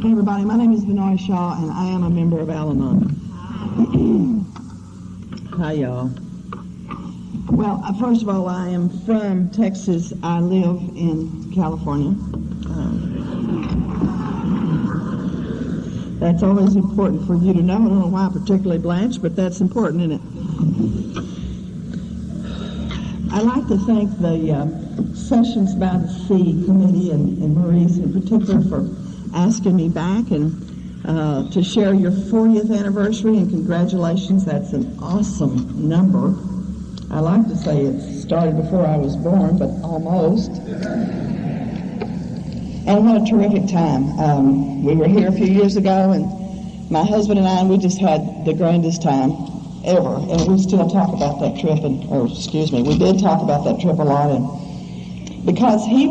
Hey everybody, my name is Vannay S, and I am a member of Al-Anon. Hi y'all. Well, first of all, I am from Texas. I live in California. That's always important for you to know. I don't know why particularly, Blanche, but that's important, isn't it? I'd like to thank the Sessions by the Sea Committee and Maurice in particular for asking me back and to share your 40th anniversary, and congratulations. That's an awesome number. I like to say it started before I was born, but almost. And what a terrific time. We were here a few years ago, and my husband and I, we just had the grandest time ever. And we still talk about that trip, we did talk about that trip a lot. And because he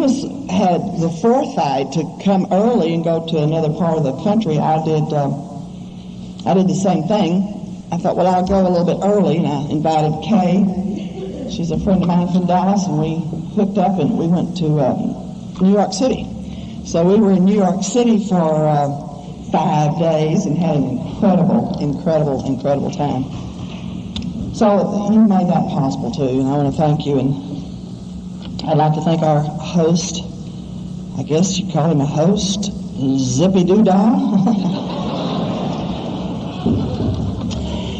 had the foresight to come early and go to another part of the country, I did the same thing. I thought, well, I'll go a little bit early, and I invited Kay. She's a friend of mine from Dallas, and we hooked up and we went to New York City. So we were in New York City for 5 days and had an incredible time. So you made that possible too, and I want to thank you. And I'd like to thank our host. I guess you call him a host, Zippy Doodah.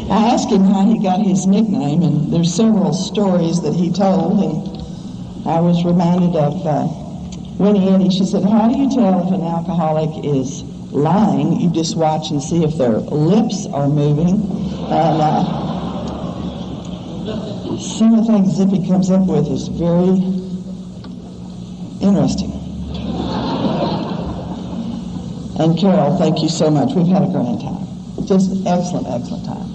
I asked him how he got his nickname, and there's several stories that he told, and I was reminded of Winnie Eddy. She said, how do you tell if an alcoholic is lying? You just watch and see if their lips are moving. And some of the things Zippy comes up with is very interesting. And Carol, thank you so much. We've had a grand time. Just excellent time.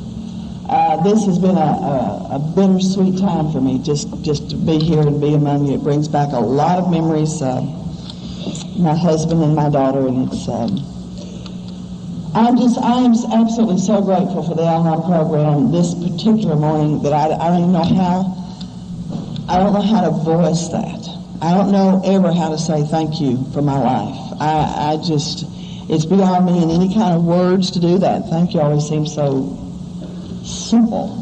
This has been a bittersweet time for me, just to be here and be among you. It brings back a lot of memories. My husband and my daughter, and it's. I am absolutely so grateful for the Al-Anon program this particular morning that I don't know how to voice that. I don't know ever how to say thank you for my life. It's beyond me in any kind of words to do that. Thank you always seems so simple.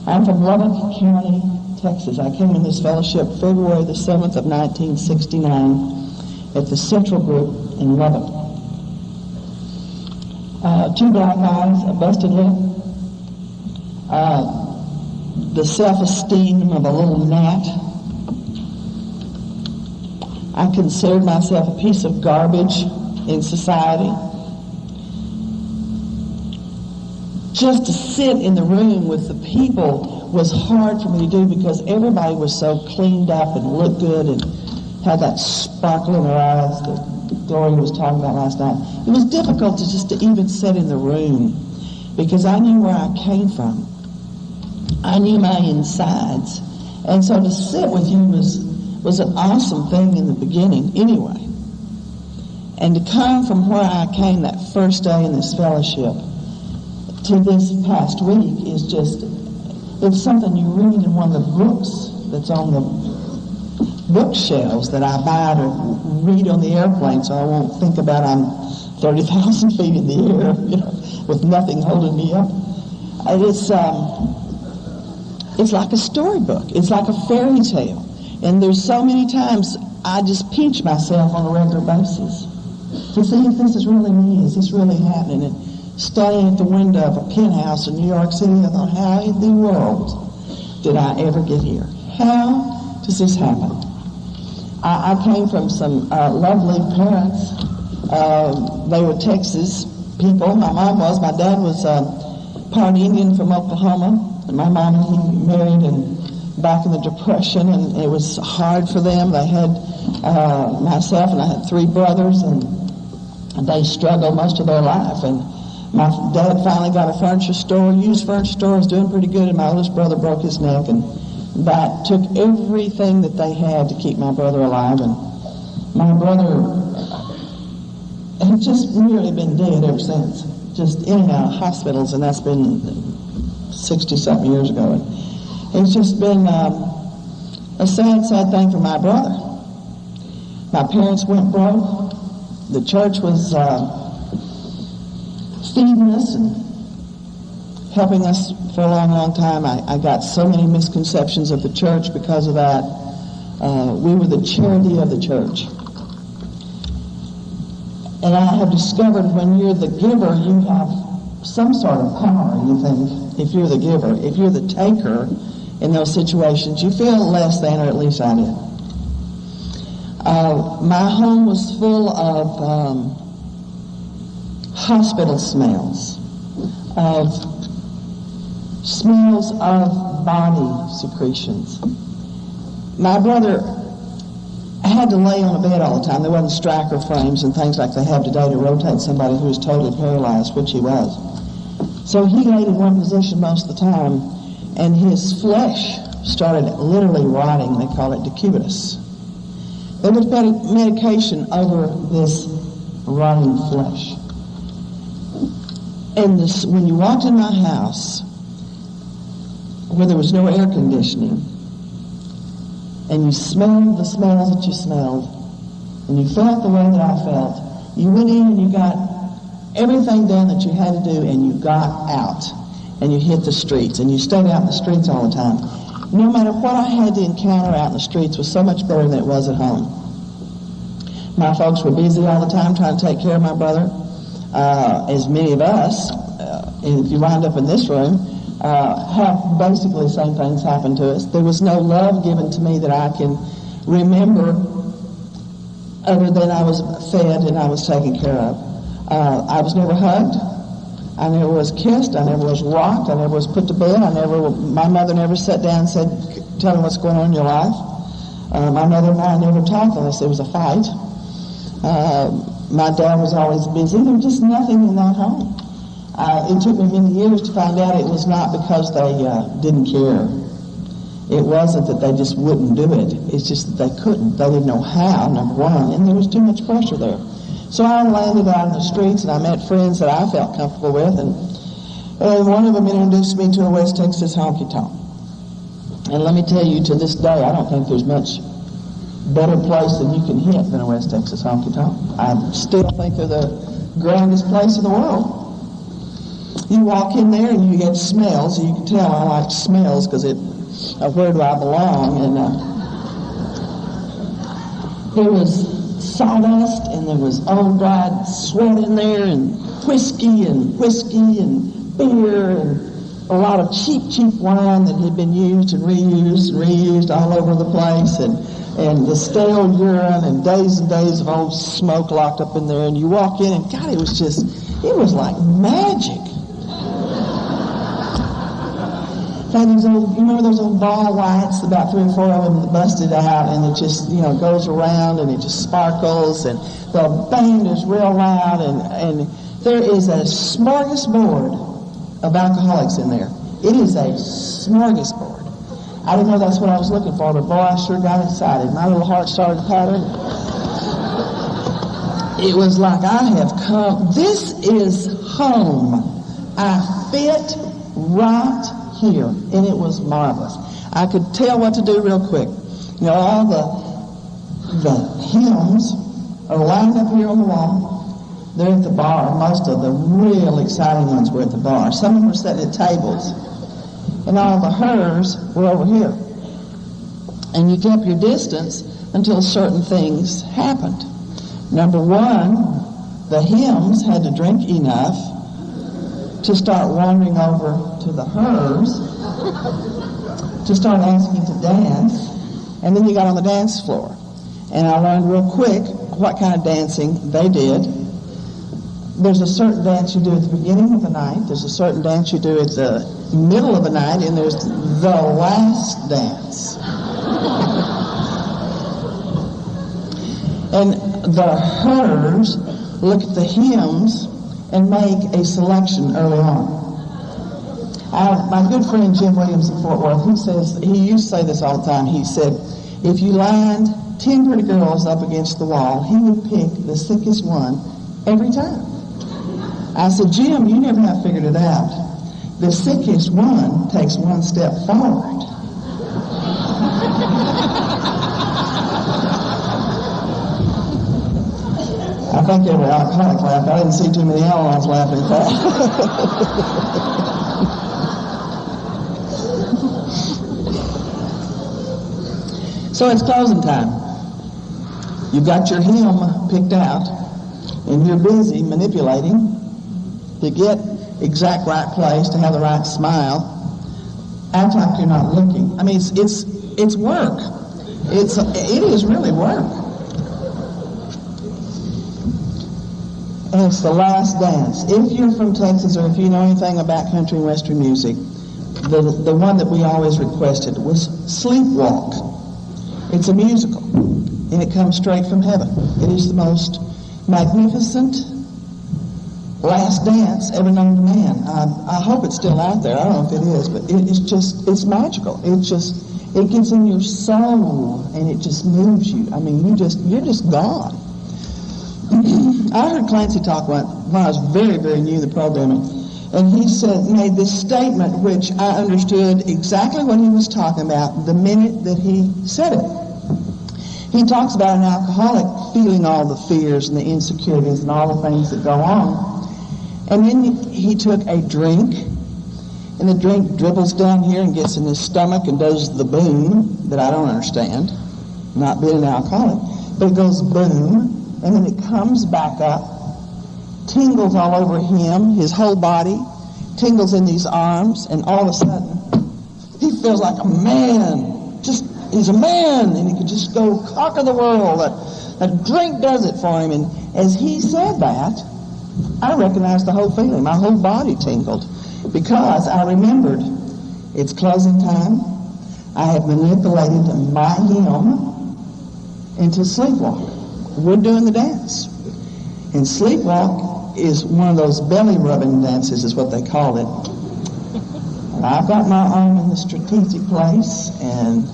I'm from Lubbock County, Texas. I came in this fellowship February the 7th of 1969 at the Central Group in Lubbock. 2 black eyes, a busted lip, the self-esteem of a little gnat. I considered myself a piece of garbage in society. Just to sit in the room with the people was hard for me to do because everybody was so cleaned up and looked good and had that sparkle in their eyes that Dory was talking about last night. It was difficult to even sit in the room because I knew where I came from. I knew my insides. And so to sit with you was an awesome thing in the beginning anyway. And to come from where I came that first day in this fellowship to this past week is just, it's something you read in one of the books that's on the bookshelves that I buy to read on the airplane so I won't think about I'm 30,000 feet in the air, with nothing holding me up. It's like a storybook. It's like a fairy tale. And there's so many times I just pinch myself on a regular basis to see if this is really me, is this really happening? And standing at the window of a penthouse in New York City, I thought, how in the world did I ever get here? How does this happen? I came from some lovely parents. They were Texas people. My mom was. My dad was part Indian from Oklahoma. And my mom and he married back in the Depression, and it was hard for them. They had myself, and I had 3 brothers, and they struggled most of their life. And my dad finally got a furniture store, used furniture store, was doing pretty good, and my oldest brother broke his neck, and that took everything that they had to keep my brother alive. And my brother had just really been dead ever since, just in and out of hospitals, and that's been 60-something years ago. And it's just been a sad thing for my brother. My parents went broke. The church was feeding us and helping us for a long, long time. I got so many misconceptions of the church because of that. We were the charity of the church. And I have discovered when you're the giver, you have some sort of power, you think, if you're the giver. If you're the taker in those situations, you feel less than, or at least I did. My home was full of hospital smells, of smells of body secretions. My brother had to lay on a bed all the time. There wasn't striker frames and things like they have today to rotate somebody who was totally paralyzed, which he was. So he laid in one position most of the time, and his flesh started literally rotting. They call it decubitus. They would put medication over this rotting flesh. And this, when you walked in my house, where there was no air conditioning, and you smelled the smells that you smelled, and you felt the way that I felt, you went in and you got everything done that you had to do, and you got out, and you hit the streets, and you stayed out in the streets all the time. No matter what I had to encounter out in the streets was so much better than it was at home. My folks were busy all the time trying to take care of my brother. As many of us, and if you wind up in this room, have basically the same things happen to us. There was no love given to me that I can remember other than I was fed and I was taken care of. I was never hugged. I never was kissed. I never was rocked. I never was put to bed. My mother never sat down and said, tell me what's going on in your life. My mother and I never talked unless there was a fight. My dad was always busy. There was just nothing in that home. It took me many years to find out it was not because they didn't care. It wasn't that they just wouldn't do it. It's just that they couldn't. They didn't know how, number one, and there was too much pressure there. So I landed out in the streets, and I met friends that I felt comfortable with, and one of them introduced me to a West Texas honky-tonk. And let me tell you, to this day, I don't think there's much better place than you can hit than a West Texas honky-tonk. I still think they're the grandest place in the world. You walk in there and you get smells. You can tell I like smells because where do I belong? And there was sawdust and there was old dried sweat in there and whiskey and beer and a lot of cheap wine that had been used and reused all over the place and the stale urine and days of old smoke locked up in there. And you walk in and God, it was like magic. You remember those old ball lights, about 3 or 4 of them busted out, and it just, goes around and it just sparkles, and the band is real loud, and there is a smorgasbord of alcoholics in there. It is a smorgasbord. I didn't know that's what I was looking for, but boy, I sure got excited. My little heart started pattering. It was like I have come. This is home. I fit right here, and it was marvelous. I could tell what to do real quick. All the hymns are lined up here on the wall. They're at the bar. Most of the real exciting ones were at the bar. Some of them were sitting at tables. And all the hers were over here. And you kept your distance until certain things happened. Number one, the hymns had to drink enough to start wandering over to the hers, to start asking to dance, and then you got on the dance floor. And I learned real quick what kind of dancing they did. There's a certain dance you do at the beginning of the night, there's a certain dance you do at the middle of the night, and there's the last dance. And the hers look at the hymns and make a selection early on. My good friend Jim Williams in Fort Worth, he used to say this all the time. He said, if you lined 10 pretty girls up against the wall, he would pick the sickest one every time. I said, Jim, you never have figured it out. The sickest one takes one step forward. I think every alcoholic laughed. I didn't see too many Al-Anons laughing at that. So it's closing time. You've got your hymn picked out, and you're busy manipulating to get exact right place, to have the right smile. Act like you're not looking. I mean, it's work. It is really work. And it's the last dance. If you're from Texas, or if you know anything about country and western music, the one that we always requested was Sleepwalk. It's a musical, and it comes straight from heaven. It is the most magnificent last dance ever known to man. I hope it's still out there. I don't know if it is, but it's magical. It gets in your soul, and it just moves you. I mean, you're just gone. I heard Clancy talk when I was very, very new to the programming, and he made this statement which I understood exactly what he was talking about the minute that he said it. He talks about an alcoholic feeling all the fears and the insecurities and all the things that go on. And then he took a drink, and the drink dribbles down here and gets in his stomach and does the boom that I don't understand, not being an alcoholic, but it goes boom, and then it comes back up, tingles all over him, his whole body, tingles in these arms, and all of a sudden, he feels like a man. He's a man, and he could just go conquer the world. That drink does it for him. And as he said that, I recognized the whole feeling. My whole body tingled because I remembered it's closing time. I have manipulated my hymn into Sleepwalk. We're doing the dance. And Sleepwalk is one of those belly-rubbing dances is what they call it. And I've got my arm in the strategic place, and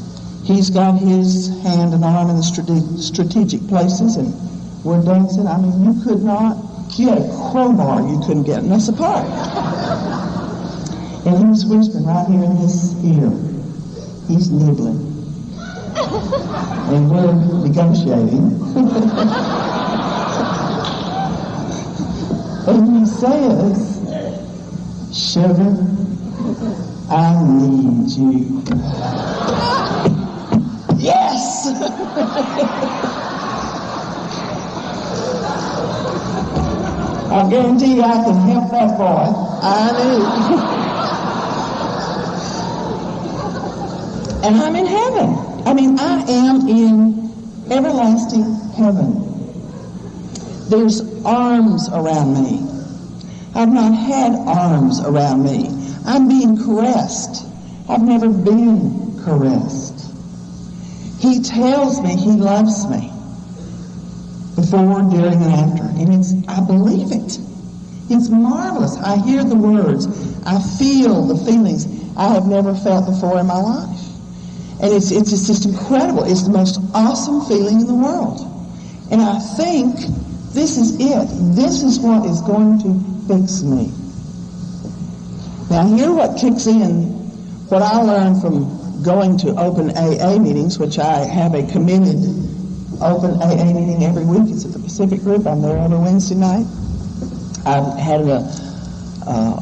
he's got his hand and arm in the strategic places, and we're dancing. I mean, you could not, if you had a crowbar, you couldn't get us apart. And he's whispering right here in his ear. He's nibbling. And we're negotiating. And he says, "Sugar, I need you." Yes! I guarantee you I can help that boy. I do. And I'm in heaven. I mean, I am in everlasting heaven. There's arms around me. I've not had arms around me. I'm being caressed. I've never been caressed. He tells me he loves me before, during, and after. And I believe it. It's marvelous. I hear the words. I feel the feelings I have never felt before in my life. And it's just incredible. It's the most awesome feeling in the world. And I think this is it. This is what is going to fix me. Now, here what kicks in, what I learned from going to open AA meetings, which I have a committed open AA meeting every week. It's at the Pacific Group. I'm there every Wednesday night. I've had an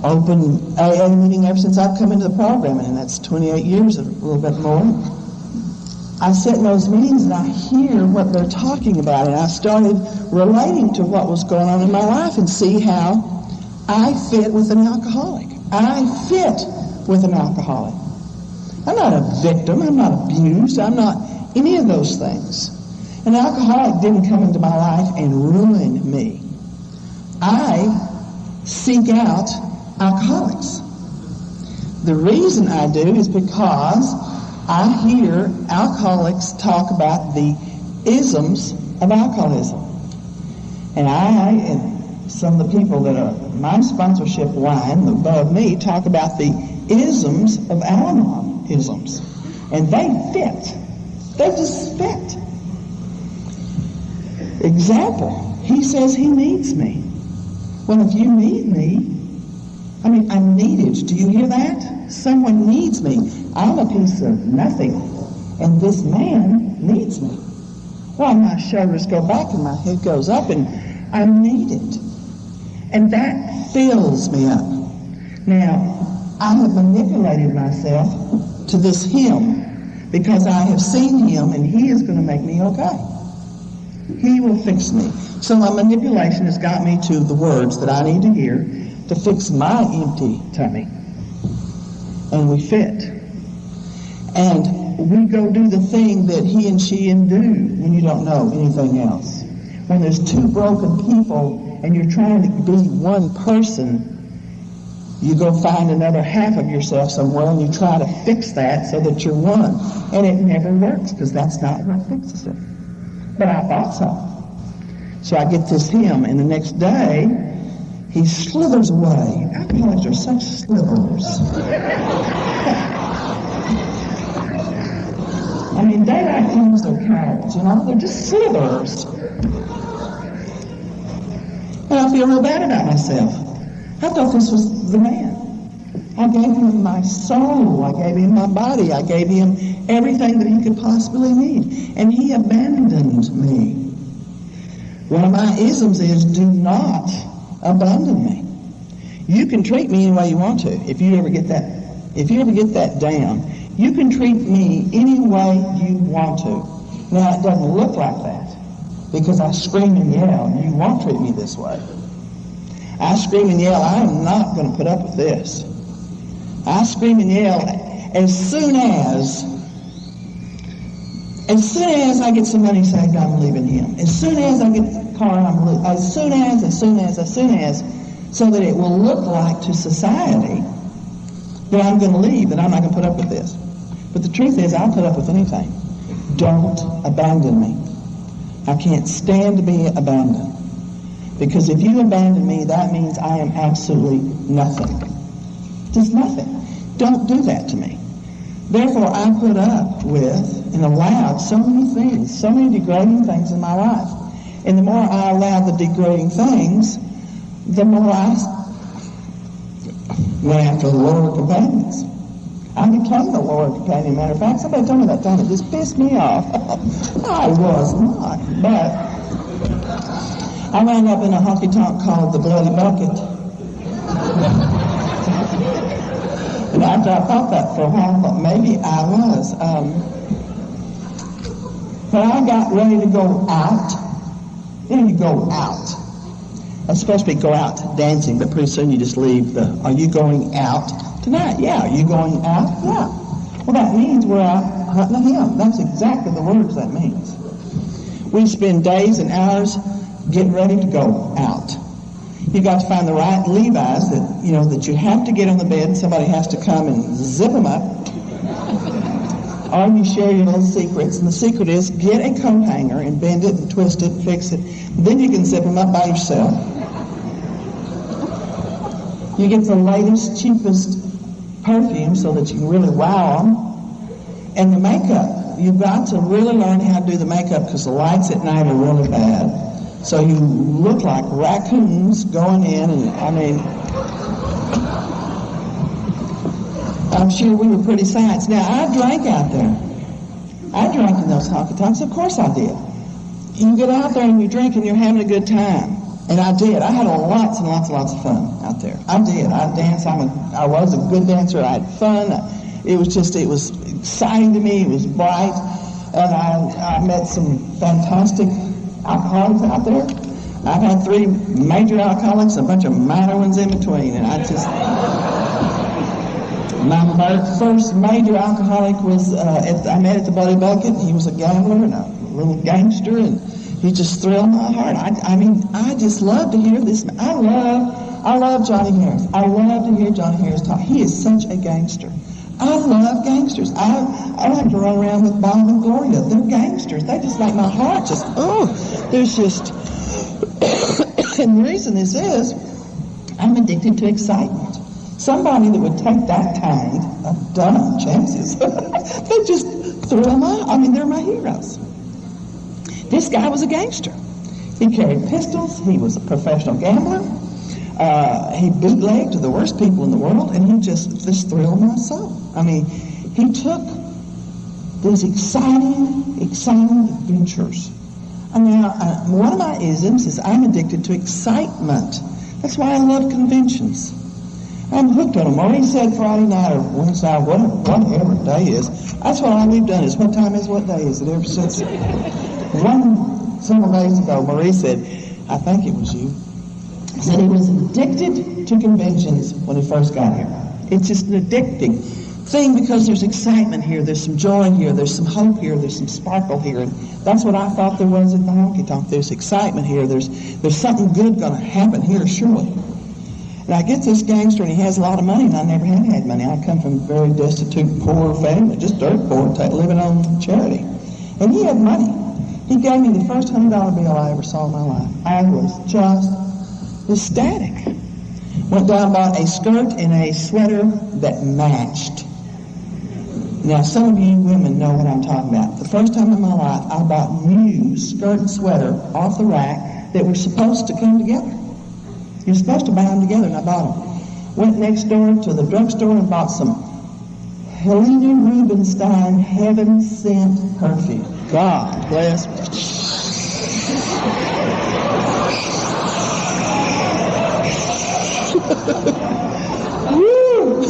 open AA meeting ever since I've come into the program, and that's 28 years, a little bit more. I sit in those meetings and I hear what they're talking about, and I started relating to what was going on in my life and see how I fit with an alcoholic. I fit with an alcoholic. I'm not a victim. I'm not abused. I'm not any of those things. An alcoholic didn't come into my life and ruin me. I seek out alcoholics. The reason I do is because I hear alcoholics talk about the isms of alcoholism. And I and some of the people that are my sponsorship line above me talk about the isms of Al-Anon isms. And they fit. They just fit. Example, he says he needs me. Well, if you need me, I mean, I'm needed. Do you hear that? Someone needs me. I'm a piece of nothing, and this man needs me. Well, my shoulders go back and my head goes up, and I need it. And that fills me up. Now, I have manipulated myself to this him because I have seen him and he is going to make me okay. He will fix me. So my manipulation has got me to the words that I need to hear to fix my empty tummy. And we fit. And we go do the thing that he and she do when you don't know anything else. When there's two broken people and you're trying to be one person, you go find another half of yourself somewhere and you try to fix that so that you're one. And it never works because that's not what fixes it. But I thought so. So I get this hymn, and the next day, he slithers away. Alcoholics are such slithers. I mean, they like things they're cowards, you know? They're just slithers. And I feel real bad about myself. I thought this was the man. I gave him my soul. I gave him my body. I gave him everything that he could possibly need. And he abandoned me. One of my isms is, do not abandon me. You can treat me any way you want to. If you ever get that down, you can treat me any way you want to. Now, it doesn't look like that because I scream and yell, you won't treat me this way. I scream and yell, I am not going to put up with this. I scream and yell as soon as I get some money saved, I'm leaving him. As soon as I get the car, I'm leaving. As soon as, so that it will look like to society that I'm going to leave, that I'm not going to put up with this. But the truth is, I'll put up with anything. Don't abandon me. I can't stand to be abandoned. Because if you abandon me, that means I am absolutely nothing. Just nothing. Don't do that to me. Therefore, I put up with and allowed so many things, so many degrading things in my life. And the more I allow the degrading things, the more I went after the lower companions. I became the lower companion. Matter of fact, somebody told me that time. It just pissed me off. I was not. But I wound up in a honky-tonk called the Bloody Bucket. And after I thought that for a while, I thought maybe I was. When I got ready to go out, you go out. It's supposed to be go out dancing, but pretty soon you just leave the, are you going out tonight? Yeah. Are you going out? Yeah. Well, that means we're out hunting him. That's exactly the words that means. We spend days and hours getting ready to go out. You've got to find the right Levi's that you have to get on the bed and somebody has to come and zip them up. Or you share your little secrets, and the secret is get a coat hanger and bend it and twist it and fix it. Then you can zip them up by yourself. You get the latest, cheapest perfume so that you can really wow them. And the makeup, you've got to really learn how to do the makeup because the lights at night are really bad. So you look like raccoons going in, and I'm sure we were pretty sights. Now, I drank out there. I drank in those honky-tonks. Of course I did. You get out there and you drink and you're having a good time. And I did. I had lots and lots and lots of fun out there. I did. I danced. I was a good dancer. I had fun. It was exciting to me. It was bright. And I met some fantastic alcoholics out there. I've had 3 major alcoholics and a bunch of minor ones in between. And my first major alcoholic was, I met at the Bloody Bucket. He was a gambler and a little gangster, and he just thrilled my heart. I just love to hear this. I love Johnny Harris. I love to hear Johnny Harris talk. He is such a gangster. I love gangsters. I like to run around with Bob and Gloria. They're gangsters. They just make my heart just, there's just, and the reason this is, I'm addicted to excitement. Somebody that would take that kind of dumb chances, they just throw them out. They're my heroes. This guy was a gangster. He carried pistols. He was a professional gambler. He bootlegged to the worst people in the world, and he just thrilled my soul. He took these exciting adventures. One of my isms is I'm addicted to excitement. That's why I love conventions. I'm hooked on them. Maureen said Friday night or Wednesday night, whatever day is. That's what all we've done is what time is what day is it ever since. Several days ago, Marie said, I think it was you, said he was addicted to conventions when he first got here. It's just an addicting thing because there's excitement here, there's some joy here, there's some hope here, there's some sparkle here, and that's what I thought there was at the honky tonk. There's excitement here, there's something good going to happen here, surely. And I get this gangster, and he has a lot of money, and I never had money. I come from a very destitute, poor family, just dirt poor, living on charity. And he had money. He gave me the first $100 bill I ever saw in my life. I was just ecstatic. Went down and bought a skirt and a sweater that matched. Now, some of you women know what I'm talking about. The first time in my life, I bought new skirt and sweater off the rack that were supposed to come together. You're supposed to buy them together, and I bought them. Went next door to the drugstore and bought some Helena Rubinstein Heaven Sent perfume. God bless me. Woo!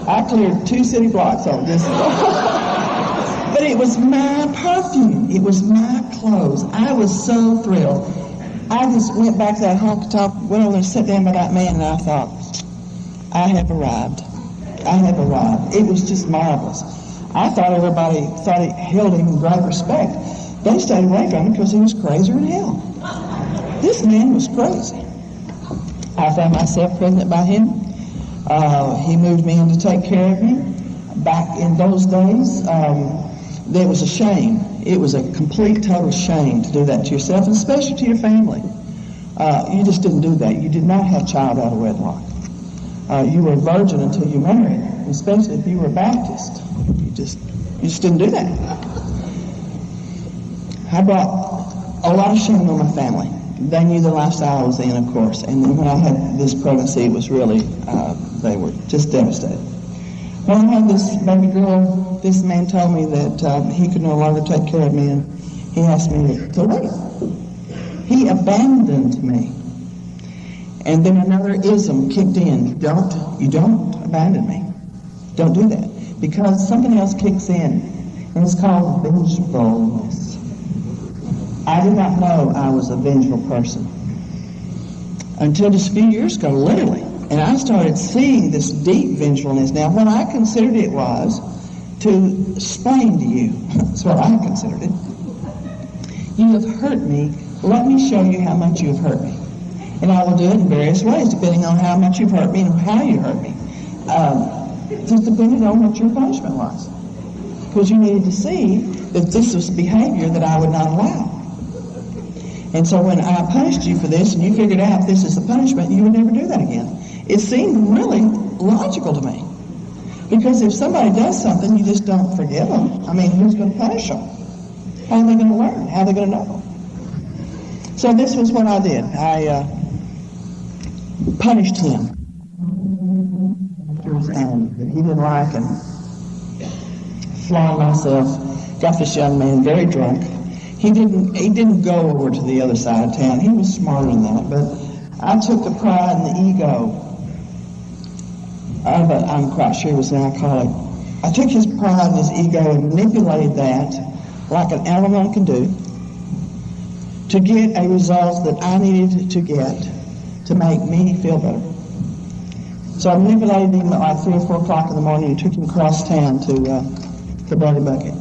I cleared 2 city blocks on this. But it was my perfume. It was my clothes. I was so thrilled. I just went back to that honky-tonk, went over and sat down by that man, and I thought, I have arrived. I have arrived. It was just marvelous. I thought everybody thought it held him in great respect. They stayed away from him because he was crazier than hell. This man was crazy. I found myself pregnant by him. He moved me in to take care of me. Back in those days, there was a shame. It was a complete, total shame to do that to yourself, and especially to your family. You just didn't do that. You did not have child out of wedlock. You were a virgin until you married, especially if you were a Baptist. You just didn't do that. I brought a lot of shame on my family. They knew the lifestyle I was in, of course, and then when I had this pregnancy, it was really, they were just devastated. When I had this baby girl, this man told me that he could no longer take care of me, and he asked me to leave. He abandoned me. And then another ism kicked in. You don't abandon me. Don't do that. Because something else kicks in, and it's called vengefulness. I did not know I was a vengeful person until just a few years ago, literally. And I started seeing this deep vengefulness. Now, what I considered it was to explain to you, that's what I considered it. You have hurt me. Let me show you how much you have hurt me. And I will do it in various ways, depending on how much you've hurt me and how you hurt me. Just depending on what your punishment was. Because you needed to see that this was behavior that I would not allow. And so when I punished you for this and you figured out this is the punishment, you would never do that again. It seemed really logical to me. Because if somebody does something, you just don't forgive them. I mean, who's going to punish them? How are they going to learn? How are they going to know? So this was what I did. I punished him. That he didn't like, and flogged myself. Got this young man very drunk. He didn't go over to the other side of town. He was smarter than that. But I took the pride and the ego of it. I'm quite sure it was an alcoholic. I took his pride and his ego and manipulated that like an Al-Anon can do to get a result that I needed to get to make me feel better. So I manipulated him at like 3 or 4 o'clock in the morning and took him across town to the Bloody Bucket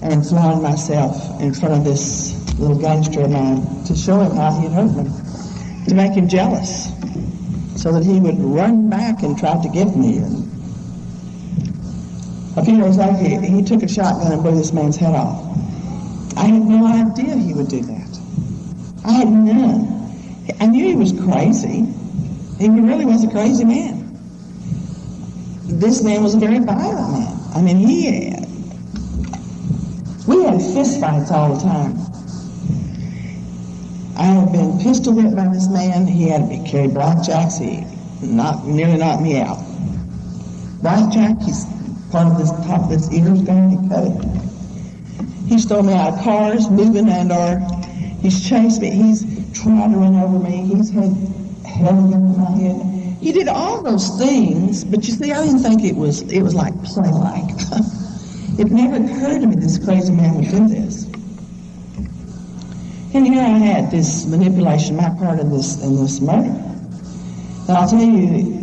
and flaunted myself in front of this little gangster of mine to show him how he had hurt me, to make him jealous so that he would run back and try to get me. And a few days later, he took a shotgun and blew this man's head off. I had no idea he would do that. I had none. I knew he was crazy. He really was a crazy man. This man was a very violent man. I mean, we had fist fights all the time. I had been pistol whipped by this man. He had me carry blackjacks. He nearly knocked me out. Blackjack, he's part of this top of his ears gone. He cut it. He's thrown me out of cars, moving and/or he's chased me. He's tried to run over me. He's had hell in my head. He did all those things, but you see, I didn't think it was like play-like. It never occurred to me this crazy man would do this. And here I had this manipulation, my part in this murder. And I'll tell you,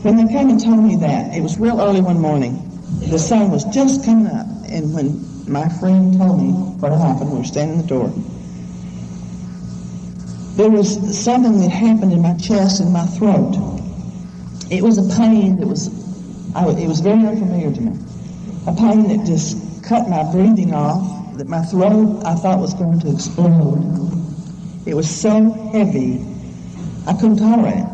when they came and told me that, it was real early one morning. The sun was just coming up, and when my friend told me what had happened, we were standing in the door, there was something that happened in my chest and my throat. It was a pain that it was very unfamiliar to me. A pain that just cut my breathing off, that my throat I thought was going to explode. It was so heavy, I couldn't tolerate it.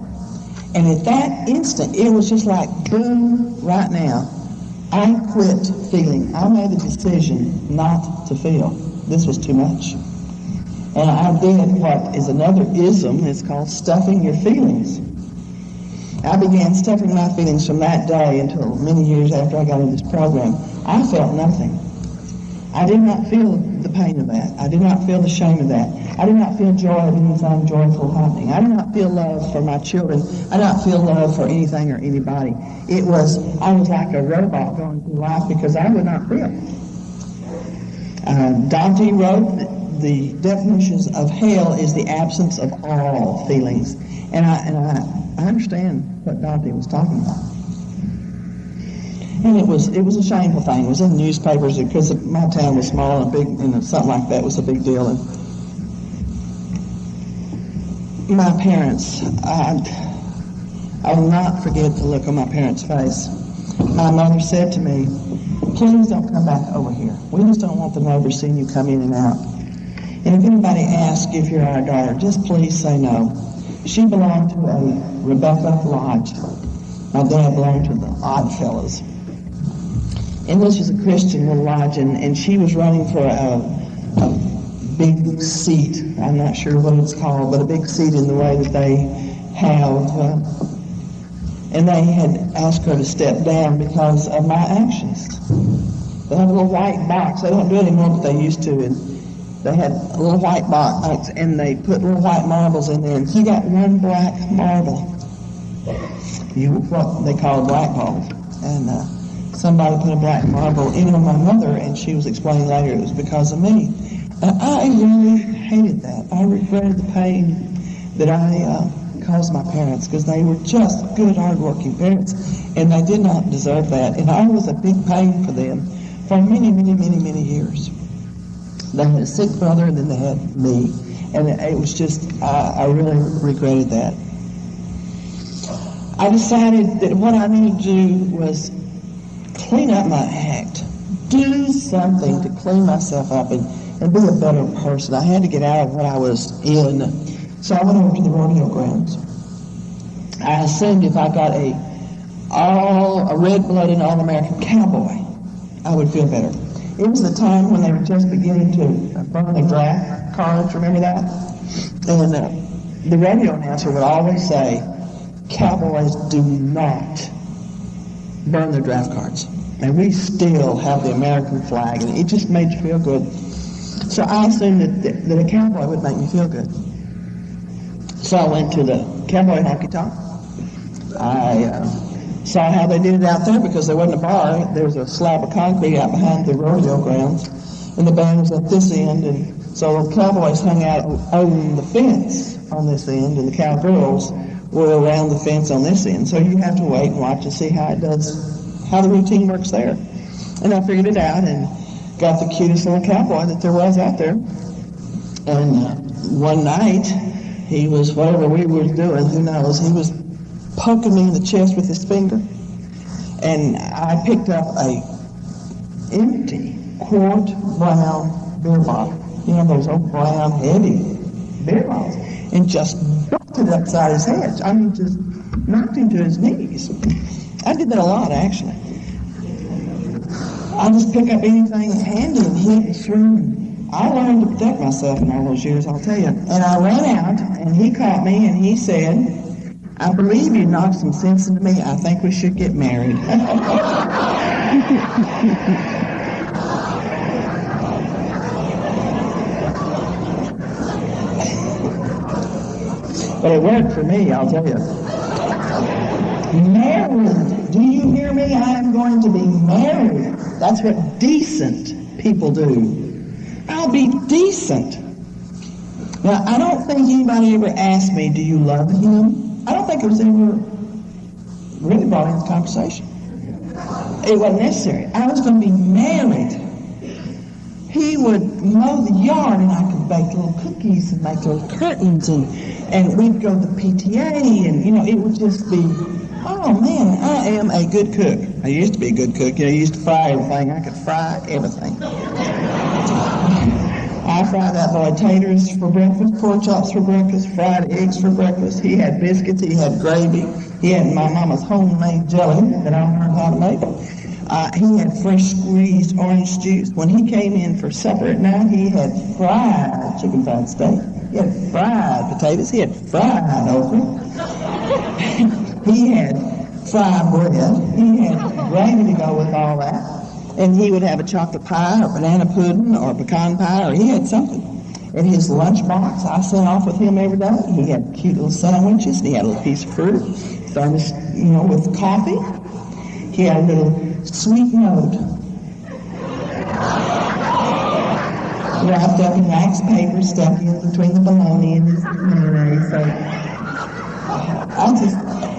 And at that instant, it was just like, boom, right now. I quit feeling. I made the decision not to feel. This was too much. And I did what is another ism. It's called stuffing your feelings. I began stuffing my feelings from that day until many years after I got into this program. I felt nothing. I did not feel the pain of that. I did not feel the shame of that. I did not feel joy of anything joyful happening. I did not feel love for my children. I did not feel love for anything or anybody. I was like a robot going through life because I would not feel. Dante wrote the definitions of hell is the absence of all feelings. And I understand what Dante was talking about. And it was a shameful thing. It was in the newspapers because my town was small and big, and something like that was a big deal. And my parents, I will not forget the look on my parents' face. My mother said to me, "Please don't come back over here. We just don't want the neighbors seeing you come in and out. And if anybody asks if you're our daughter, just please say no." She belonged to a Rebecca Lodge. My dad belonged to the Odd Fellows. And this was a Christian little lodge, and she was running for a big seat. I'm not sure what it's called, but a big seat in the way that they have. And they had asked her to step down because of my actions. They have a little white box. They don't do it anymore, but they used to. And they had a little white box, and they put little white marbles in there. And he got one black marble. What they call black balls. And somebody put a black marble in on my mother, and she was explaining later it was because of me. And I really hated that. I regretted the pain that I caused my parents because they were just good, hard-working parents, and they did not deserve that. And I was a big pain for them for many, many, many, many years. They had a sick brother, and then they had me. And it was just, I really regretted that. I decided that what I needed to do was clean up my act. Do something to clean myself up and be a better person. I had to get out of what I was in. So I went over to the rodeo grounds. I assumed if I got a red-blooded, all-American cowboy, I would feel better. It was the time when they were just beginning to burn the draft cards, remember that? And the radio announcer would always say, "Cowboys do not burn their draft cards." And we still have the American flag, and it just made you feel good. So I assumed that a cowboy would make me feel good. So I went to the cowboy honky-tonk. I saw how they did it out there because there wasn't a bar. There was a slab of concrete out behind the rodeo grounds, and the band was at this end, and so the cowboys hung out on the fence on this end, and the cowgirls were around the fence on this end. So you have to wait and watch and see how the routine works there. And I figured it out and got the cutest little cowboy that there was out there. And one night, he was, whatever we were doing, who knows, he was poking me in the chest with his finger. And I picked up a empty quart brown beer bottle. You know, those old brown, heavy beer bottles. And just knocked it upside his head. I mean, just knocked him to his knees. I did that a lot, actually. I just pick up anything handy and hit and swing. I learned to protect myself in all those years, I'll tell you. And I ran out, and he caught me, and he said, "I believe you knocked some sense into me. I think we should get married." But it worked for me, I'll tell you. Married. Do you hear me? I am going to be married. That's what decent people do. I'll be decent. Now, I don't think anybody ever asked me, do you love him? I don't think it was ever really brought into conversation. It wasn't necessary. I was going to be married. He would mow the yard, and I could bake little cookies and make little curtains, and we'd go to the PTA, and, it would just be, oh, man, I am a good cook. I used to be a good cook. I used to fry everything. I could fry everything. I fried that boy taters for breakfast, pork chops for breakfast, fried eggs for breakfast. He had biscuits. He had gravy. He had my mama's homemade jelly that I learned how to make. He had fresh squeezed orange juice. When he came in for supper at night, he had fried chicken fried steak. He had fried potatoes. He had fried okra. He had fried bread. He had gravy to go with all that. And he would have a chocolate pie or banana pudding or pecan pie, or he had something. In his lunchbox, I sent off with him every day. He had cute little sandwiches, and he had a little piece of fruit, thermos, with coffee. He had a little sweet note wrapped up in wax paper, stuck in between the bologna and the mayonnaise. So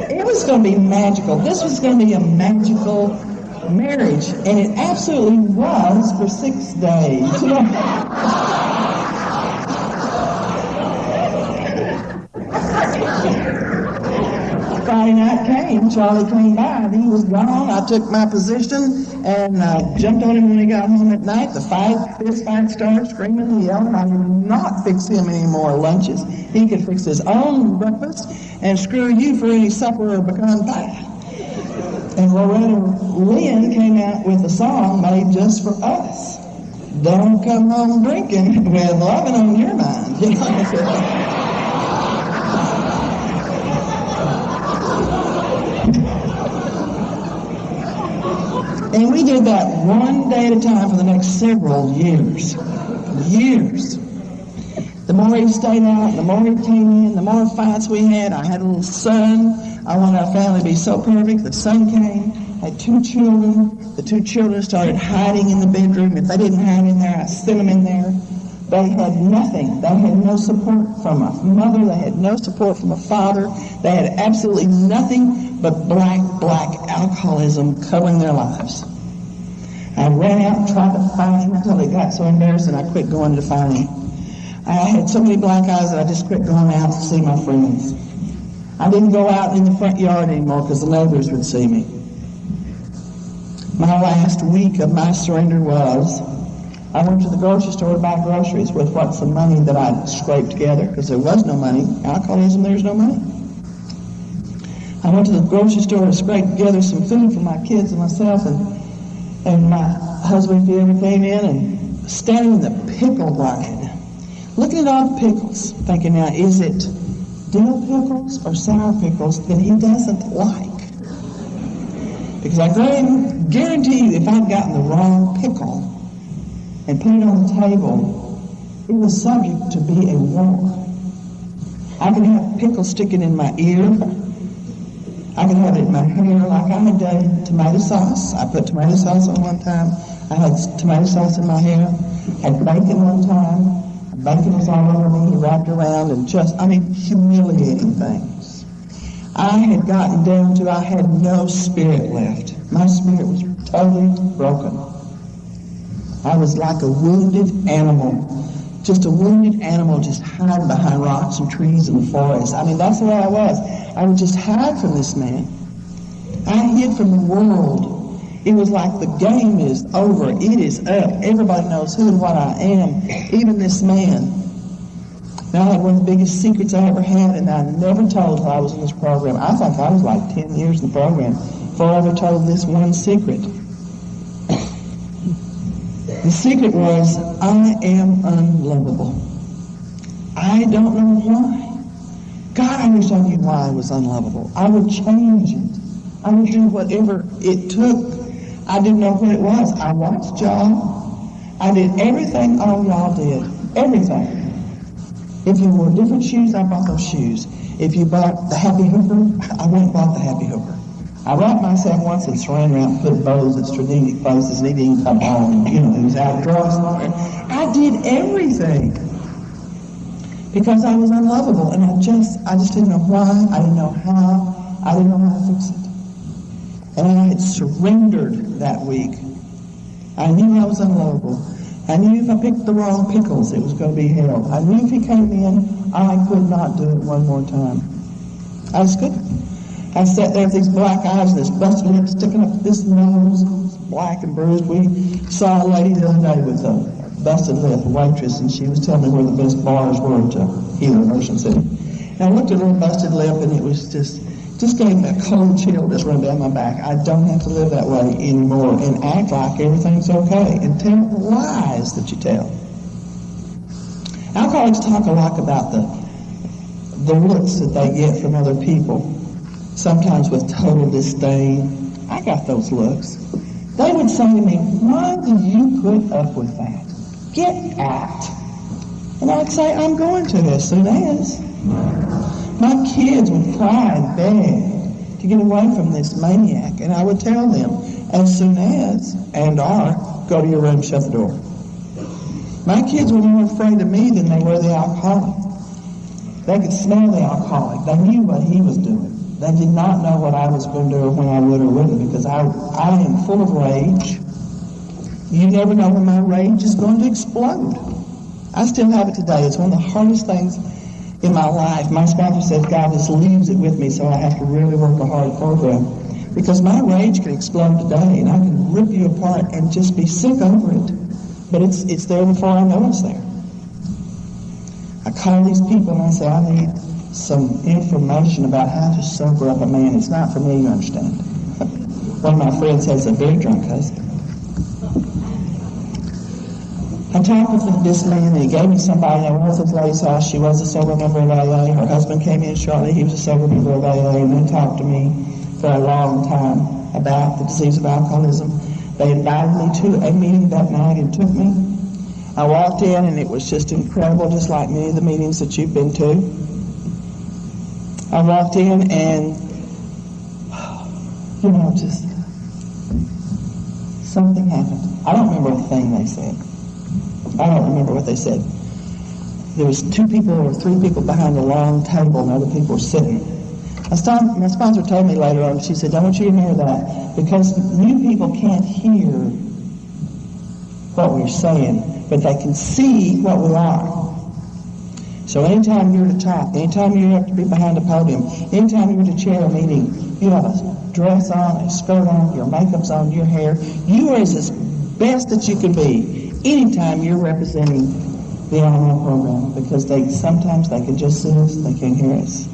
it was going to be magical. This was going to be a magical marriage, and it absolutely was for 6 days. Friday night came, Charlie came by, and he was gone. I took my position and jumped on him when he got home at night. The fist fight started, screaming and yelling. I would not fix him any more lunches. He could fix his own breakfast, and screw you for any supper or pecan pie. And Loretta Lynn came out with a song made just for us. Don't come home drinking with loving on your mind. And we did that one day at a time for the next several years. The more he stayed out, the more he came in, the more fights we had. I had a little son. I wanted our family to be so perfect. The son came, had 2 children. The 2 children started hiding in the bedroom. If they didn't hide in there, I sent them in there. They had nothing. They had no support from a mother. They had no support from a father. They had absolutely nothing but black alcoholism covering their lives. I ran out and tried to find him until it got so embarrassing I quit going to find him. I had so many black eyes that I just quit going out to see my friends. I didn't go out in the front yard anymore because the neighbors would see me. My last week of my surrender was, I went to the grocery store to buy groceries with some money that I scraped together, because there was no money. Alcoholism, there's no money. I went to the grocery store to scrape together some food for my kids and myself, and my husband, if he ever came in, and standing in the pickle line, looking at all the pickles, thinking, now, is it dill pickles or sour pickles that he doesn't like? Because I guarantee you, if I'd gotten the wrong pickle and put it on the table, it was subject to be a war. I could have pickles sticking in my ear. I could have it in my hair, like I had done tomato sauce. I put tomato sauce on one time. I had tomato sauce in my hair. Had bacon one time. Bacon was all over me. He wrapped around and humiliating things. I had gotten down to, I had no spirit left. My spirit was totally broken. I was like a wounded animal. Just a wounded animal just hiding behind rocks and trees in the forest. That's the way I was. I would just hide from this man. I hid from the world. It was like the game is over. It is up. Everybody knows who and what I am, even this man. Now, I had one of the biggest secrets I ever had, and I never told till I was in this program. I think I was like 10 years in the program before I ever told this one secret. The secret was, I am unlovable. I don't know why. God, I wish I knew why I was unlovable. I would change it. I would do whatever it took. I didn't know what it was. I watched y'all. I did everything all y'all did. Everything. If you wore different shoes, I bought those shoes. If you bought the Happy Hooper, I went and bought the Happy Hooper. I wrapped myself once in saran wrap and put bows at strategic places, and he didn't come home. It was out of drugstore. I did everything because I was unlovable, and I just didn't know why. I didn't know how. I didn't know how to fix it. And I had surrendered that week. I knew I was unlovable. I knew if I picked the wrong pickles, it was going to be hell. I knew if he came in, I could not do it one more time. I just couldn't. I sat there with these black eyes and this busted lip sticking up this nose, black and bruised. We saw a lady the other day with a busted lip, a waitress, and she was telling me where the best bars were to heal in Ocean City. And I looked at her busted lip, and it was just gave me a cold chill just run down my back. I don't have to live that way anymore and act like everything's okay and tell lies that you tell. Alcoholics talk a lot about the looks that they get from other people, sometimes with total disdain. I got those looks. They would say to me, why do you put up with that? Get out. And I'd say, I'm going to as soon as. My kids would cry and beg to get away from this maniac, and I would tell them, as soon as, go to your room, shut the door. My kids were more afraid of me than they were the alcoholic. They could smell the alcoholic. They knew what he was doing. They did not know what I was going to do or when I would or wouldn't, because I am full of rage. You never know when my rage is going to explode. I still have it today. It's one of the hardest things in my life. My sponsor says God just leaves it with me, so I have to really work a hard program. Because my rage can explode today, and I can rip you apart and just be sick over it. But it's there before I know it's there. I call these people and I say, I need some information about how to sober up a man. It's not for me, you understand. One of my friends has a very drunk husband. I talked with this man, and he gave me somebody that was at his lady's house. She was a sober member of AA. Her husband came in shortly. He was a sober member of AA, and they talked to me for a long time about the disease of alcoholism. They invited me to a meeting that night and took me. I walked in, and it was just incredible, just like many of the meetings that you've been to. I walked in, and, just something happened. I don't remember a thing they said. I don't remember what they said. There was 2 people or 3 people behind a long table, and other people were sitting. My sponsor told me later on, she said, I want you to hear that, because new people can't hear what we're saying, but they can see what we are. So anytime you're to talk, anytime you have to be behind a podium, anytime you're to chair a meeting, you have a dress on, a skirt on, your makeup's on, your hair. You are as best that you can be anytime you're representing the Al-Anon program, because sometimes they can just see us, they can't hear us.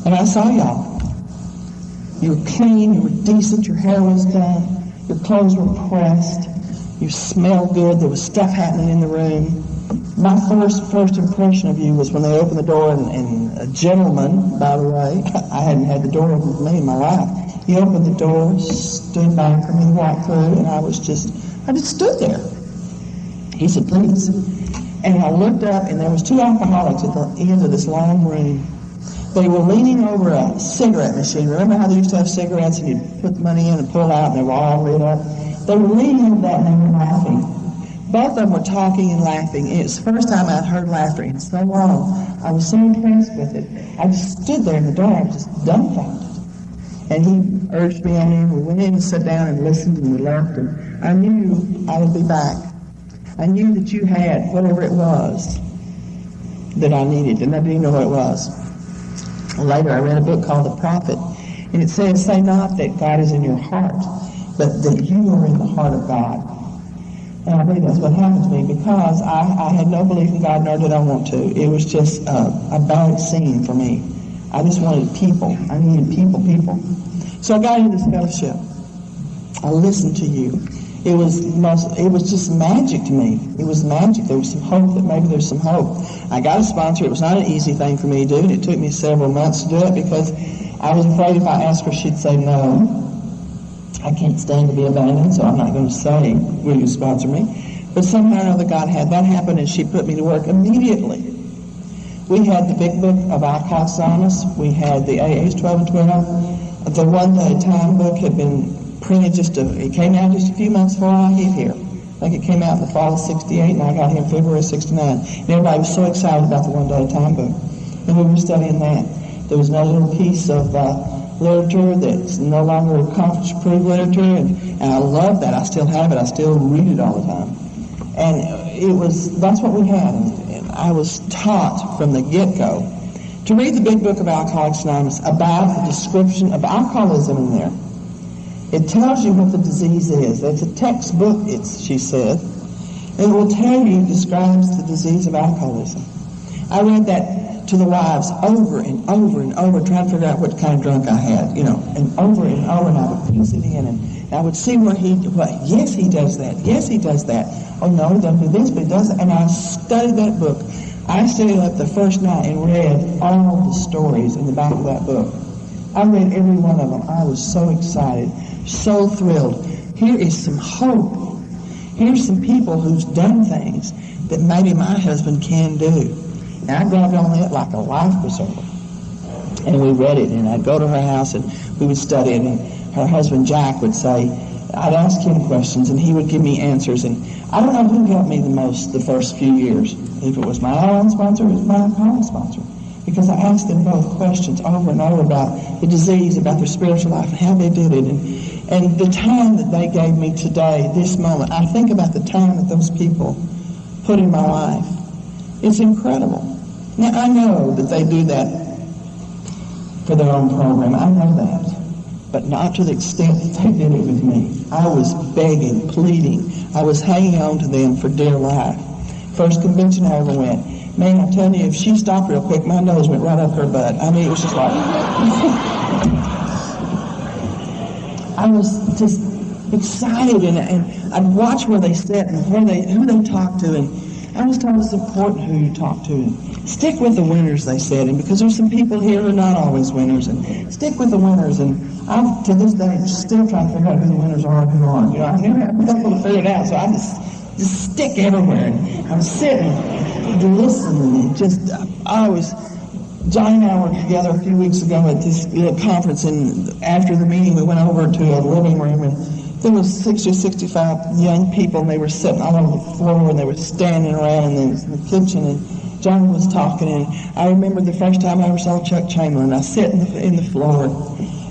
And I saw y'all. You were clean, you were decent, your hair was done, your clothes were pressed, you smelled good, there was stuff happening in the room. My first impression of you was when they opened the door, and a gentleman, by the way, I hadn't had the door open for me in my life. He opened the door, stood back for me, walked through, and I just stood there. He said, please. And I looked up, and there was 2 alcoholics at the end of this long room. They were leaning over a cigarette machine. Remember how they used to have cigarettes, and you'd put the money in and pull out, and they were all lit up? They were leaning over that, and they were laughing. Both of them were talking and laughing. It was the first time I'd heard laughter in so long. I was so impressed with it. I just stood there in the dark, just dumbfounded. And he urged me on in. We went in and sat down and listened, and we left. And I knew I would be back. I knew that you had whatever it was that I needed, and I didn't know what it was. Later, I read a book called The Prophet, and it says, say not that God is in your heart, but that you are in the heart of God. And I believe that's what happened to me, because I had no belief in God, nor did I want to. It was just a bad scene for me. I just wanted people. I needed people. So I got into this fellowship. I listened to you. It was just magic to me. It was magic. There was some hope that maybe there's some hope. I got a sponsor. It was not an easy thing for me to do, and it took me several months to do it, because I was afraid if I asked her, she'd say no. I can't stand to be abandoned, so I'm not going to say, will you sponsor me? But somehow or another, God had that happen, and she put me to work immediately. We had the big book of Alcoholics Anonymous. We had the AA's 12 and 12. The One Day at a Time book had been printed it came out just a few months before I hit here. I think it came out in the fall of 68, and I got here in February of 69. And everybody was so excited about the One Day at a Time book. And we were studying that. There was another little piece of literature that's no longer conference-approved literature, and I love that. I still have it. I still read it all the time. And that's what we had. And I was taught from the get-go to read the big book of Alcoholics Anonymous about the description of alcoholism in there. It tells you what the disease is. It's a textbook, she said. And it will tell you, describes the disease of alcoholism. I read that to the wives over and over and over, trying to figure out what kind of drunk I had, and over and over, and I would piece it in, and I would see yes, he does that, yes, he does that. Oh, no, he doesn't do this, but he does that. And I studied that book. I stayed up the first night and read all the stories in the back of that book. I read every one of them. I was so excited, so thrilled. Here is some hope. Here's some people who's done things that maybe my husband can do. And I grabbed on it like a life preserver. And we read it, and I'd go to her house, and we would study it, and her husband, Jack, would say, I'd ask him questions, and he would give me answers. And I don't know who helped me the most the first few years, if it was my Al-Anon sponsor or it was my alcoholic sponsor, because I asked them both questions over and over about the disease, about their spiritual life, and how they did it. And the time that they gave me today, this moment, I think about the time that those people put in my life. It's incredible. Now, I know that they do that for their own program. I know that. But not to the extent that they did it with me. I was begging, pleading. I was hanging on to them for dear life. First convention I ever went. Man, I'm telling you, if she stopped real quick, my nose went right up her butt. I mean, it was just like... I was just excited, and I'd watch where they sat and who they talked to, and I was told it's important who you talk to. And stick with the winners, they said, and because there's some people here who are not always winners, and stick with the winners. And I'm, to this day, still trying to figure out who the winners are and who aren't. I never been able to figure it out, so I just stick everywhere. And I'm sitting to listen, and Johnny and I were together a few weeks ago at this conference, and after the meeting we went over to a living room, and there was 60 or 65 young people, and they were sitting all over the floor, and they were standing around in the kitchen, and Johnny was talking, and I remember the first time I ever saw Chuck Chamberlain. I sat in the floor,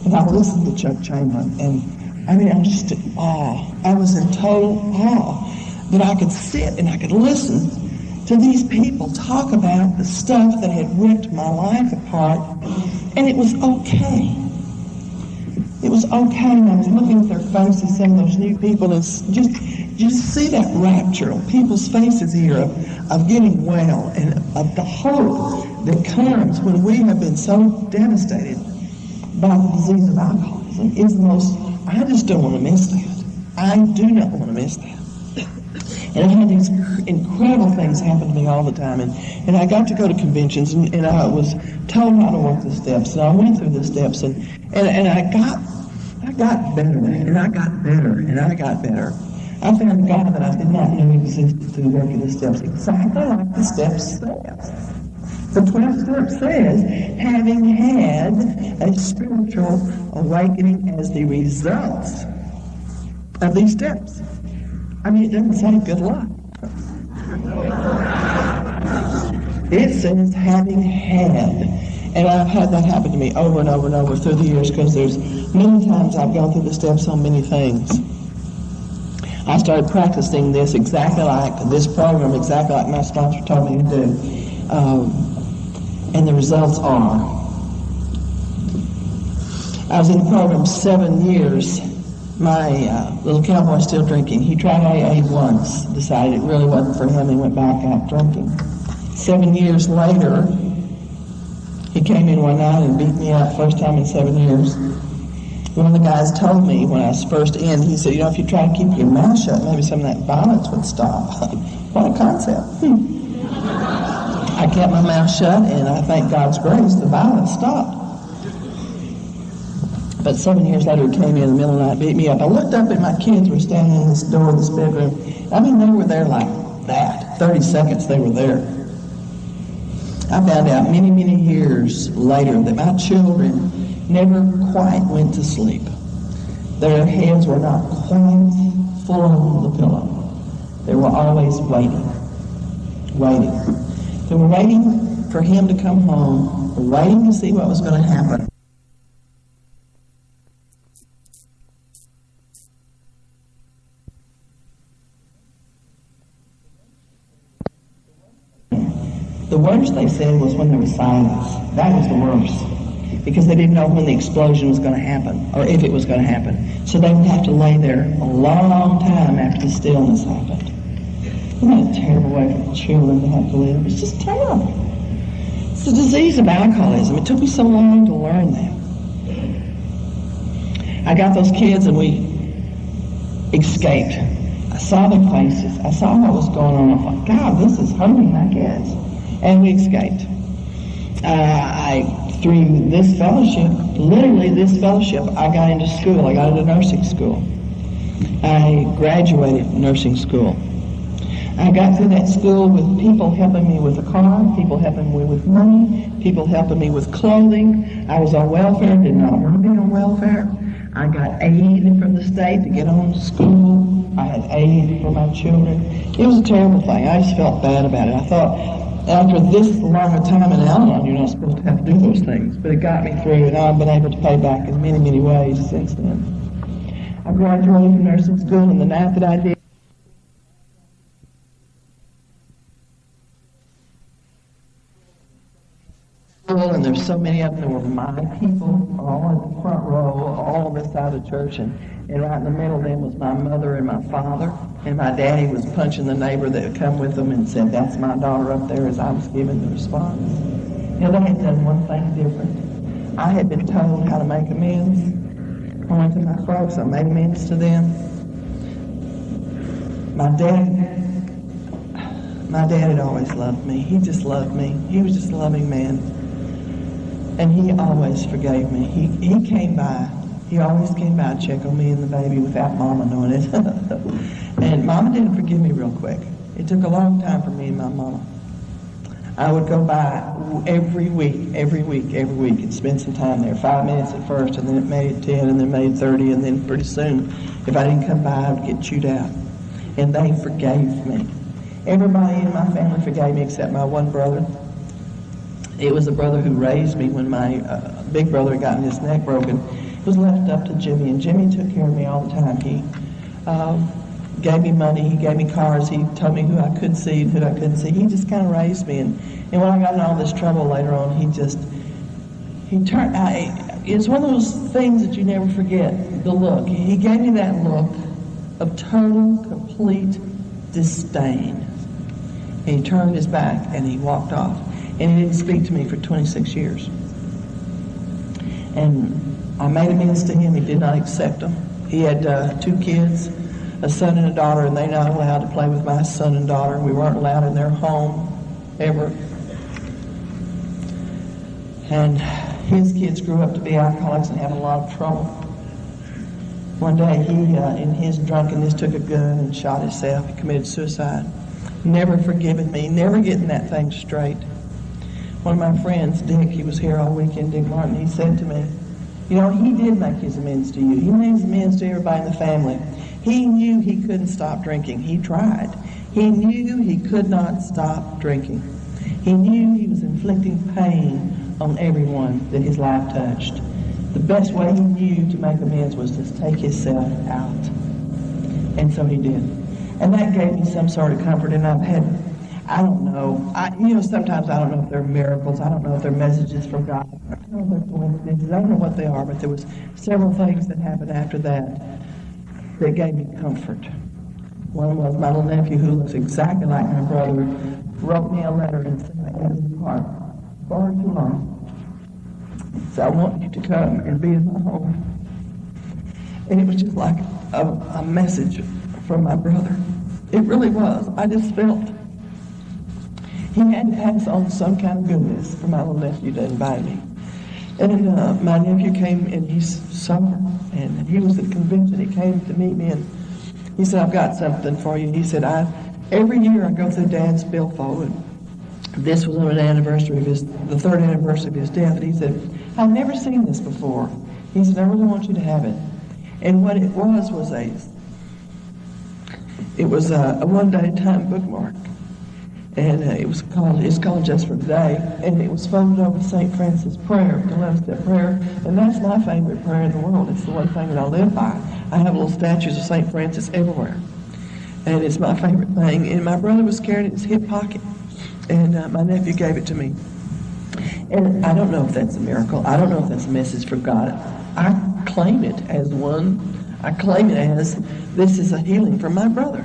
and I listened to Chuck Chamberlain, and I mean, I was just in awe. I was in total awe that I could sit and I could listen to these people talk about the stuff that had ripped my life apart, and it was okay. It was okay, and I was looking at their faces, some of those new people, and just see that rapture on people's faces here of getting well, and of the hope that comes when we have been so devastated by the disease of alcoholism. Is the most, I just don't want to miss that. I do not want to miss that. And I had these incredible things happen to me all the time. And I got to go to conventions, and I was told how to work the steps. And I went through the steps, and I got better, and I got better, and I got better. I found a God that I did not know existed through working the steps, exactly like the steps says. The 12th step says, having had a spiritual awakening as the result of these steps. I mean, it doesn't say good luck. It says having had. And I've had that happen to me over and over and over through the years, because there's many times I've gone through the steps on many things. I started practicing this exactly like this program, exactly like my sponsor told me to do. And the results are, I was in the program 7 years. My little cowboy still drinking. He tried AA once, decided it really wasn't for him, and went back out drinking. 7 years later, he came in one night and beat me up, first time in 7 years. One of the guys told me when I was first in, he said, if you try to keep your mouth shut, maybe some of that violence would stop. What a concept. I kept my mouth shut, and I thank God's grace, the violence stopped. But 7 years later, he came in the middle of the night, beat me up. I looked up, and my kids were standing in this door of this bedroom. I mean, they were there like that. 30 seconds, they were there. I found out many, many years later that my children never quite went to sleep. Their heads were not quite full on the pillow. They were always waiting. They were waiting for him to come home, waiting to see what was going to happen. The worst, they said, was when there was silence. That was the worst, because they didn't know when the explosion was going to happen, or if it was going to happen. So they would have to lay there a long time after the stillness happened. Isn't that a terrible way for children to have to live? It's just terrible. It's the disease of alcoholism. It took me so long to learn that. I got those kids and we escaped. I saw their faces. I saw what was going on. I thought, God, this is hurting my kids. And we escaped. Through this fellowship, literally this fellowship, I got into school. I got into nursing school. I graduated nursing school. I got through that school with people helping me with a car, people helping me with money, people helping me with clothing. I was on welfare, did not want to be on welfare. I got aid from the state to get on to school. I had aid for my children. It was a terrible thing. I just felt bad about it. I thought, after this long a time in Al-Anon, you're not supposed to have to do those things. But it got me through, and I've been able to pay back in many, many ways since then. I graduated from nursing school, and the night that I did, and there's so many of them that were my people, all in the front row, all on this side of the church, and right in the middle of them was my mother and my father, and my daddy was punching the neighbor that had come with them and said, "That's my daughter up there," as I was giving the response. You know, they had done one thing different. I had been told how to make amends. I went to my folks, I made amends to them. My dad had always loved me. He just loved me. He was just a loving man. And he always forgave me. He came by. He always came by to check on me and the baby without Mama knowing it. And Mama didn't forgive me real quick. It took a long time for me and my Mama. I would go by every week, and spend some time there. 5 minutes at first, and then it made 10, and then made 30, and then pretty soon, if I didn't come by, I would get chewed out. And they forgave me. Everybody in my family forgave me except my one brother. It was the brother who raised me when my big brother had gotten his neck broken. It was left up to Jimmy, and Jimmy took care of me all the time. He gave me money, he gave me cars, he told me who I could see and who I couldn't see. He just kind of raised me, and when I got in all this trouble later on, it's one of those things that you never forget, the look. He gave me that look of total, complete disdain. And he turned his back and he walked off. And he didn't speak to me for 26 years. And I made amends to him. He did not accept them. He had 2 kids, a son and a daughter, and they're not allowed to play with my son and daughter. We weren't allowed in their home ever. And his kids grew up to be alcoholics and had a lot of trouble. One day he, in his drunkenness, took a gun and shot himself. He committed suicide. Never forgiving me, never getting that thing straight. One of my friends, Dick, he was here all weekend, Dick Martin, he said to me, you know, he did make his amends to you. He made his amends to everybody in the family. He knew he couldn't stop drinking. He tried. He knew he could not stop drinking. He knew he was inflicting pain on everyone that his life touched. The best way he knew to make amends was to take himself out. And so he did. And that gave me some sort of comfort, and I've had, I don't know, sometimes I don't know if they're miracles, I don't know if they're messages from God, I don't know if they're coincidences, I don't know what they are, but there was several things that happened after that that gave me comfort. One was my little nephew, who looks exactly like my brother, wrote me a letter and said, I had in the park far too long. So I want you to come and be in my home. And it was just like a message from my brother. It really was. I just felt he had to pass on some kind of goodness for my little nephew to invite me. And my nephew came, and he's sober, and he was at the convention. He came to meet me, and he said, I've got something for you. He said, every year I go through Dad's billfold, this was on the third anniversary of his death, and he said, "I've never seen this before." He said, "I really want you to have it." And what it was a one-day time bookmark, and it's called Just for Today, and it was folded over St. Francis' prayer, the 11-step prayer, and that's my favorite prayer in the world. It's the one thing that I live by. I have little statues of St. Francis everywhere, and it's my favorite thing. And my brother was carrying it in his hip pocket, and my nephew gave it to me. And I don't know if that's a miracle. I don't know if that's a message from God. I claim it as one. I claim it as this is a healing from my brother.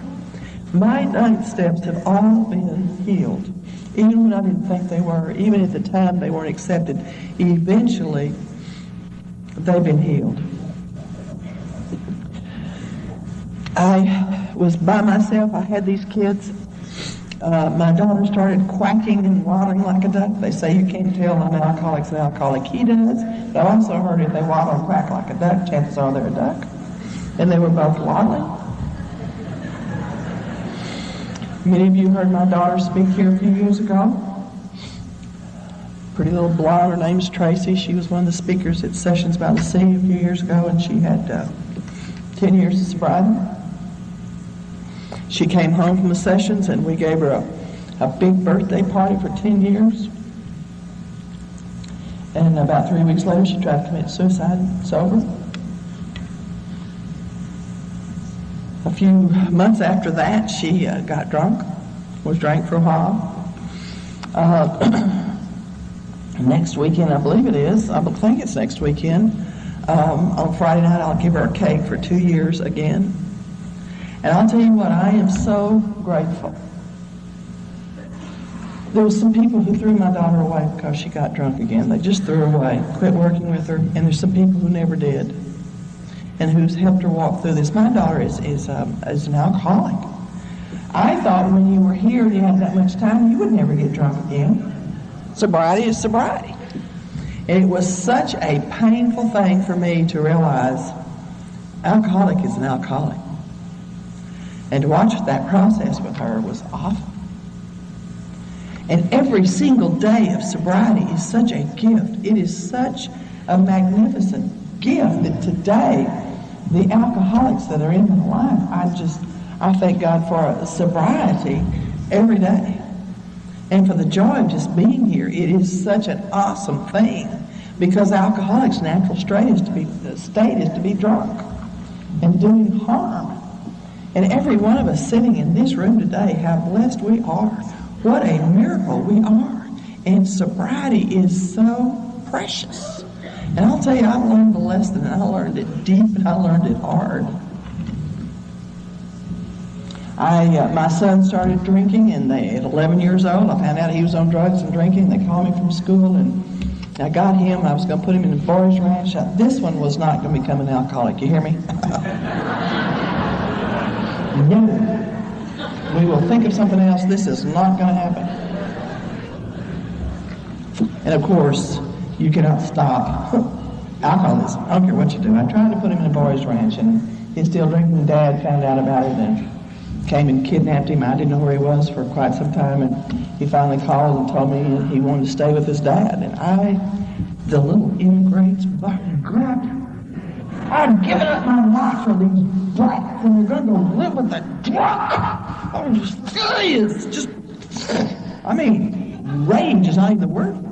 My 9 steps have all been healed. Even when I didn't think they were, even at the time they weren't accepted, eventually they've been healed. I was by myself. I had these kids. My daughter started quacking and waddling like a duck. They say you can't tell an alcoholic's an alcoholic. He does. But I also heard if they waddle and quack like a duck, chances are they're a duck. And they were both waddling. Many of you heard my daughter speak here a few years ago. Pretty little blonde. Her name's Tracy. She was one of the speakers at Sessions by the Sea a few years ago, and she had 10 years of sobriety. She came home from the sessions, and we gave her a big birthday party for 10 years. And about 3 weeks later, she tried to commit suicide, sober. A few months after that, she got drunk, drank for a while. Next weekend, I believe it is, I think it's next weekend, on Friday night, I'll give her a cake for 2 years again. And I'll tell you what, I am so grateful. There was some people who threw my daughter away because she got drunk again. They just threw her away, quit working with her, and there's some people who never did, and who's helped her walk through this. My daughter is an alcoholic. I thought when you were here and you had that much time, you would never get drunk again. Sobriety is sobriety. And it was such a painful thing for me to realize alcoholic is an alcoholic. And to watch that process with her was awful. And every single day of sobriety is such a gift. It is such a magnificent gift that today, the alcoholics that are in my life, I thank God for sobriety every day. And for the joy of just being here. It is such an awesome thing, because alcoholics' natural state is to be drunk and doing harm. And every one of us sitting in this room today, how blessed we are. What a miracle we are. And sobriety is so precious. And I'll tell you, I've learned the lesson, and I learned it deep, and I learned it hard. My son started drinking, and at 11 years old, I found out he was on drugs and drinking. They called me from school, and I got him. I was going to put him in the boys' ranch. This one was not going to become an alcoholic. You hear me? No. We will think of something else. This is not going to happen. And of course, you cannot stop alcoholism. I don't care what you do. I tried to put him in a boys' ranch, and he's still drinking. Dad found out about it and came and kidnapped him. I didn't know where he was for quite some time, and he finally called and told me he wanted to stay with his dad. And the little ingrates, grabbed him. I'd given up my life for these blacks, and they're going to go live with a drunk. I was just furious. Rage is not even the word for it.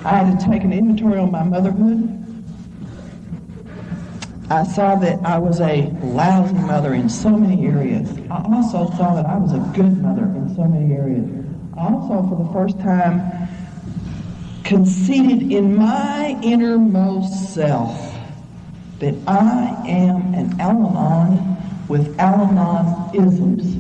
I had to take an inventory on my motherhood. I saw that I was a lousy mother in so many areas. I also saw that I was a good mother in so many areas. I also, for the first time, conceded in my innermost self that I am an Al-Anon with Al-Anon-isms.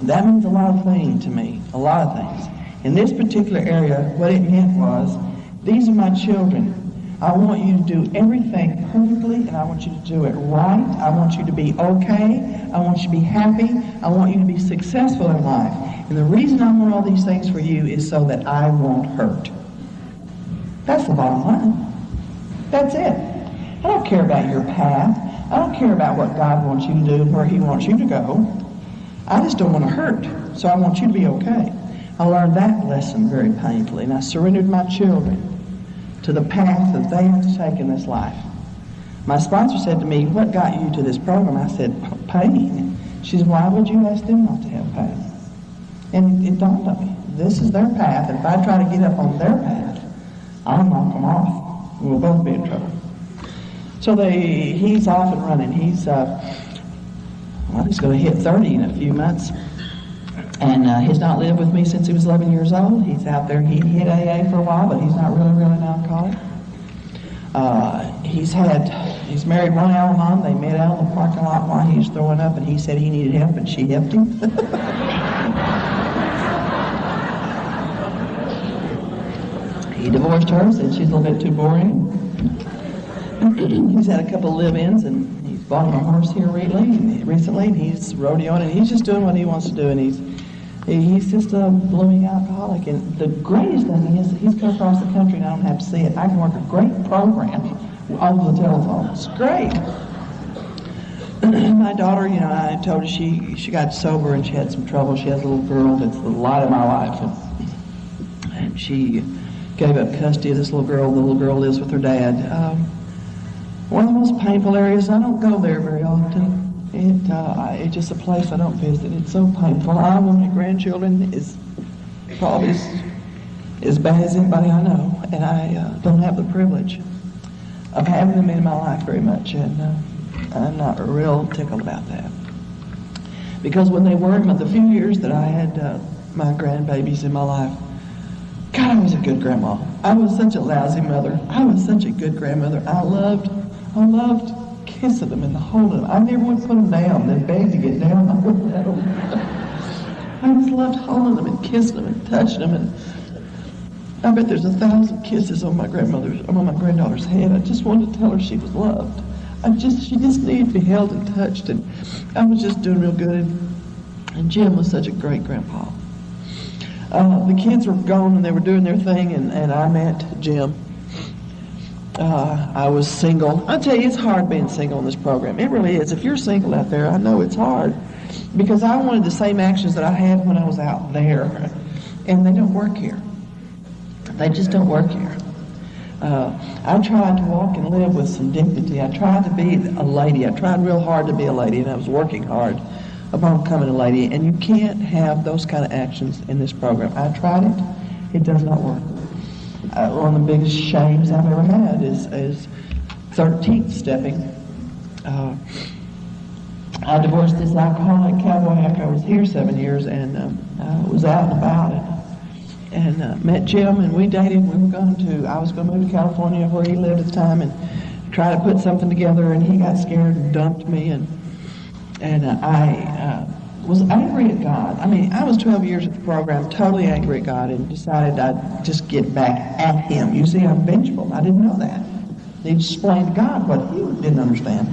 That means a lot of things to me, a lot of things. In this particular area, what it meant was, these are my children. I want you to do everything perfectly, and I want you to do it right. I want you to be okay. I want you to be happy. I want you to be successful in life. And the reason I want all these things for you is so that I won't hurt. That's the bottom line. That's it. I don't care about your path. I don't care about what God wants you to do, where He wants you to go. I just don't want to hurt, so I want you to be okay. I learned that lesson very painfully, and I surrendered my children to the path that they have to take in this life. My sponsor said to me, what got you to this program? I said, pain. She said, why would you ask them not to have pain? And it dawned on me, this is their path, and if I try to get up on their path, I'll knock them off. We'll both be in trouble. So he's off and running. He's going to hit 30 in a few months. And he's not lived with me since he was 11 years old. He's out there. He hit AA for a while, but he's not really an alcoholic. He's married one Al-Anon. They met out in the parking lot while he was throwing up, and he said he needed help, and she helped him. He divorced her, said she's a little bit too boring. He's had a couple of live-ins, and he's bought him a horse here recently, and he's rodeoing, and he's just doing what he wants to do, and he's just a blooming alcoholic. And the greatest thing is he's come across the country, and I don't have to see it. I can work a great program over the telephone. It's great. My daughter, I told her she got sober and she had some trouble. She has a little girl that's the light of my life, and she gave up custody of this little girl. The little girl lives with her dad. One of the most painful areas, I don't go there very often. It's just a place I don't visit. It's so painful. I want my grandchildren is probably as bad as anybody I know, and I don't have the privilege of having them in my life very much, and I'm not real tickled about that. Because when they were, the few years that I had my grandbabies in my life, God, I was a good grandma. I was such a lousy mother. I was such a good grandmother. I loved kissing them and holding them. I never would put them down. They begged to get down. I wouldn't let them. I just loved holding them and kissing them and touching them. And I bet there's 1,000 kisses on my granddaughter's head. I just wanted to tell her she was loved. She just needed to be held and touched. And I was just doing real good. And Jim was such a great grandpa. The kids were gone and they were doing their thing, and I met Jim. I was single. I tell you, it's hard being single in this program. It really is. If you're single out there, I know it's hard, because I wanted the same actions that I had when I was out there, and they don't work here. They just don't work here. I tried to walk and live with some dignity. I tried to be a lady. I tried real hard to be a lady, and I was working hard upon becoming a lady, and you can't have those kind of actions in this program. I tried it. It does not work. One of the biggest shames I've ever had is 13th stepping. I divorced this alcoholic cowboy after I was here 7 years, and was out and about and met Jim, and we dated. I was going to move to California where he lived at the time and try to put something together, and he got scared and dumped me, and I was angry at God. I mean, I was 12 years at the program, totally angry at God, and decided I'd just get back at him. You see, I'm vengeful. I didn't know that. They explained to God what he didn't understand.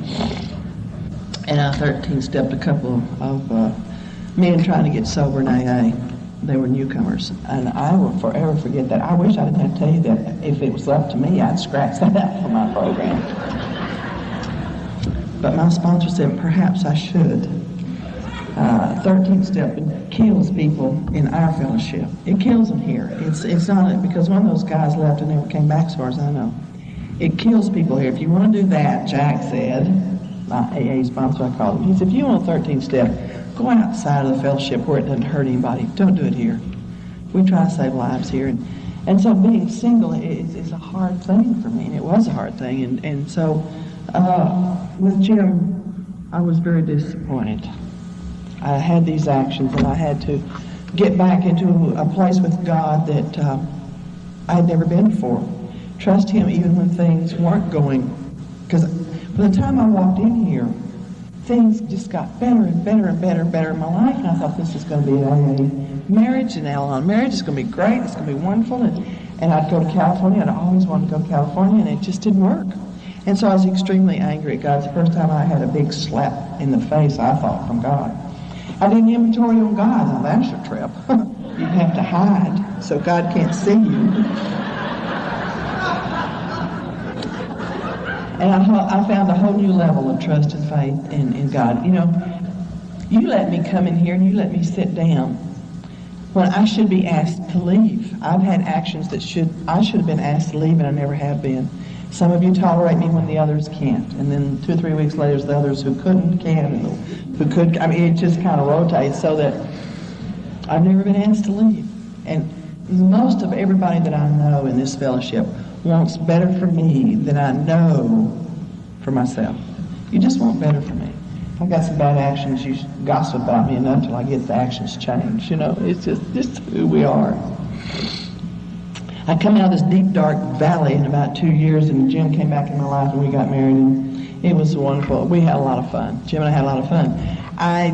And I 13-stepped a couple of men trying to get sober in AA. They were newcomers, and I will forever forget that. I wish I didn't have to tell you that. If it was up to me, I'd scratch that out from my program. But my sponsor said, perhaps I should. 13th step kills people in our fellowship. It kills them here. It's not because one of those guys left and never came back, as far as I know. It kills people here. If you want to do that, Jack said, my AA sponsor, I called him. He said, if you want a 13th step, go outside of the fellowship where it doesn't hurt anybody. Don't do it here. We try to save lives here. And so being single is a hard thing for me, and it was a hard thing. And so with Jim, I was very disappointed. I had these actions, and I had to get back into a place with God that I had never been before. Trust Him even when things weren't going. Because by the time I walked in here, things just got better and better and better and better in my life, and I thought, this is going to be a marriage, and Al-Anon marriage is going to be great, it's going to be wonderful, and I'd go to California, and I always wanted to go to California, and it just didn't work. And so I was extremely angry at God. It's the first time I had a big slap in the face, I thought, from God. I did an inventory on God. Now that's a trip. You have to hide so God can't see you. And I found a whole new level of trust and faith in God. You know, You let me come in here and you let me sit down when I should be asked to leave. I've had actions that I should have been asked to leave, and I never have been. Some of you tolerate me when the others can't, and then 2 or 3 weeks later, there's the others who couldn't, can, and who could. I mean, it just kind of rotates so that I've never been asked to leave. And most of everybody that I know in this fellowship wants better for me than I know for myself. You just want better for me. If I got some bad actions, you gossip about me enough till I get the actions changed. You know, it's just who we are. I come out of this deep, dark valley in about 2 years, and Jim came back in my life, and we got married, and it was wonderful. We had a lot of fun. Jim and I had a lot of fun. I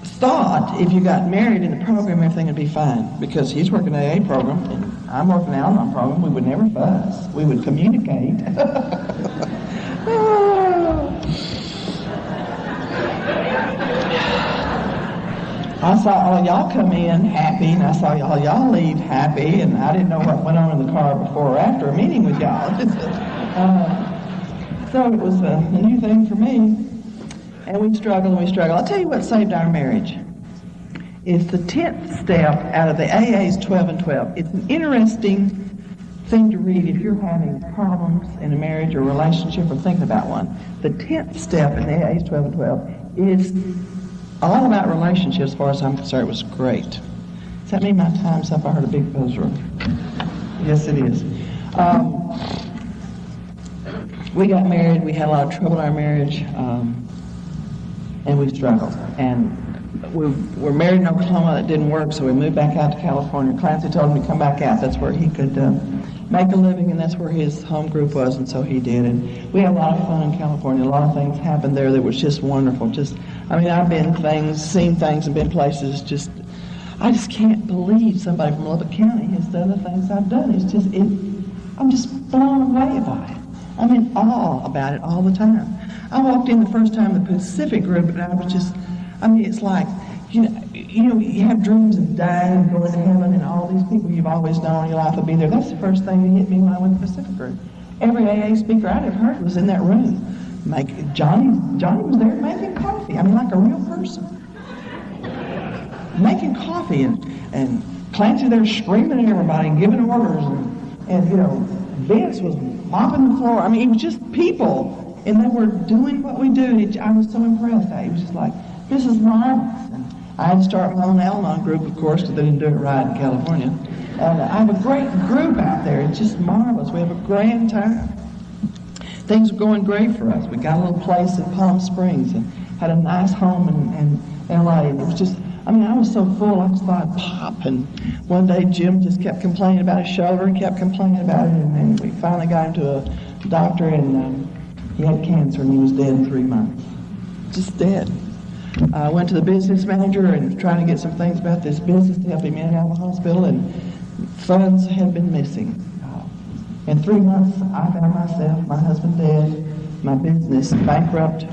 thought if you got married in the program, everything would be fine, because he's working an AA program, and I'm working an Al-Anon program. We would never fuss. We would communicate. I saw all y'all come in happy, and I saw all y'all leave happy, and I didn't know what went on in the car before or after a meeting with y'all. So it was a new thing for me, and we struggled and we struggled. I'll tell you what saved our marriage. It's the 10th step out of the AA's 12 and 12. It's an interesting thing to read if you're having problems in a marriage or relationship or thinking about one. The 10th step in the AA's 12 and 12 is all about relationships. As far as I'm concerned, it was great. Does that mean my time's up? I heard a big buzzer. Yes, it is. We got married. We had a lot of trouble in our marriage, and we struggled. And we were married in Oklahoma. That didn't work, so we moved back out to California. Clancy told him to come back out. That's where he could make a living, and that's where his home group was, and so he did. And we had a lot of fun in California. A lot of things happened there that was just wonderful. I've been seen things, and been places. I just can't believe somebody from Lubbock County has done the things I've done. I'm just blown away by it. I'm in awe about it all the time. I walked in the first time in the Pacific group, and I was just, it's like, you have dreams of dying and going to heaven, and all these people you've always known in your life will be there. That's the first thing that hit me when I went to the Pacific group. Every AA speaker I'd ever heard was in that room. Johnny was there making coffee. Like a real person. Making coffee, and Clancy there screaming at everybody and giving orders, and Vince was mopping the floor. It was just people, and they were doing what we do. I was so impressed. It was just like, this is marvelous. And I had to start my own Al-Anon group, of course, because they didn't do it right in California. And I have a great group out there. It's just marvelous. We have a grand time. Things were going great for us. We got a little place in Palm Springs and had a nice home in L.A. And it was just, I was so full, I just thought I'd pop. And one day Jim just kept complaining about his shoulder and kept complaining about it. And then we finally got him to a doctor, and he had cancer, and he was dead in 3 months. Just dead. I went to the business manager and trying to get some things about this business to help him in and out of the hospital, and funds had been missing. In 3 months, I found myself, my husband dead, my business bankrupt,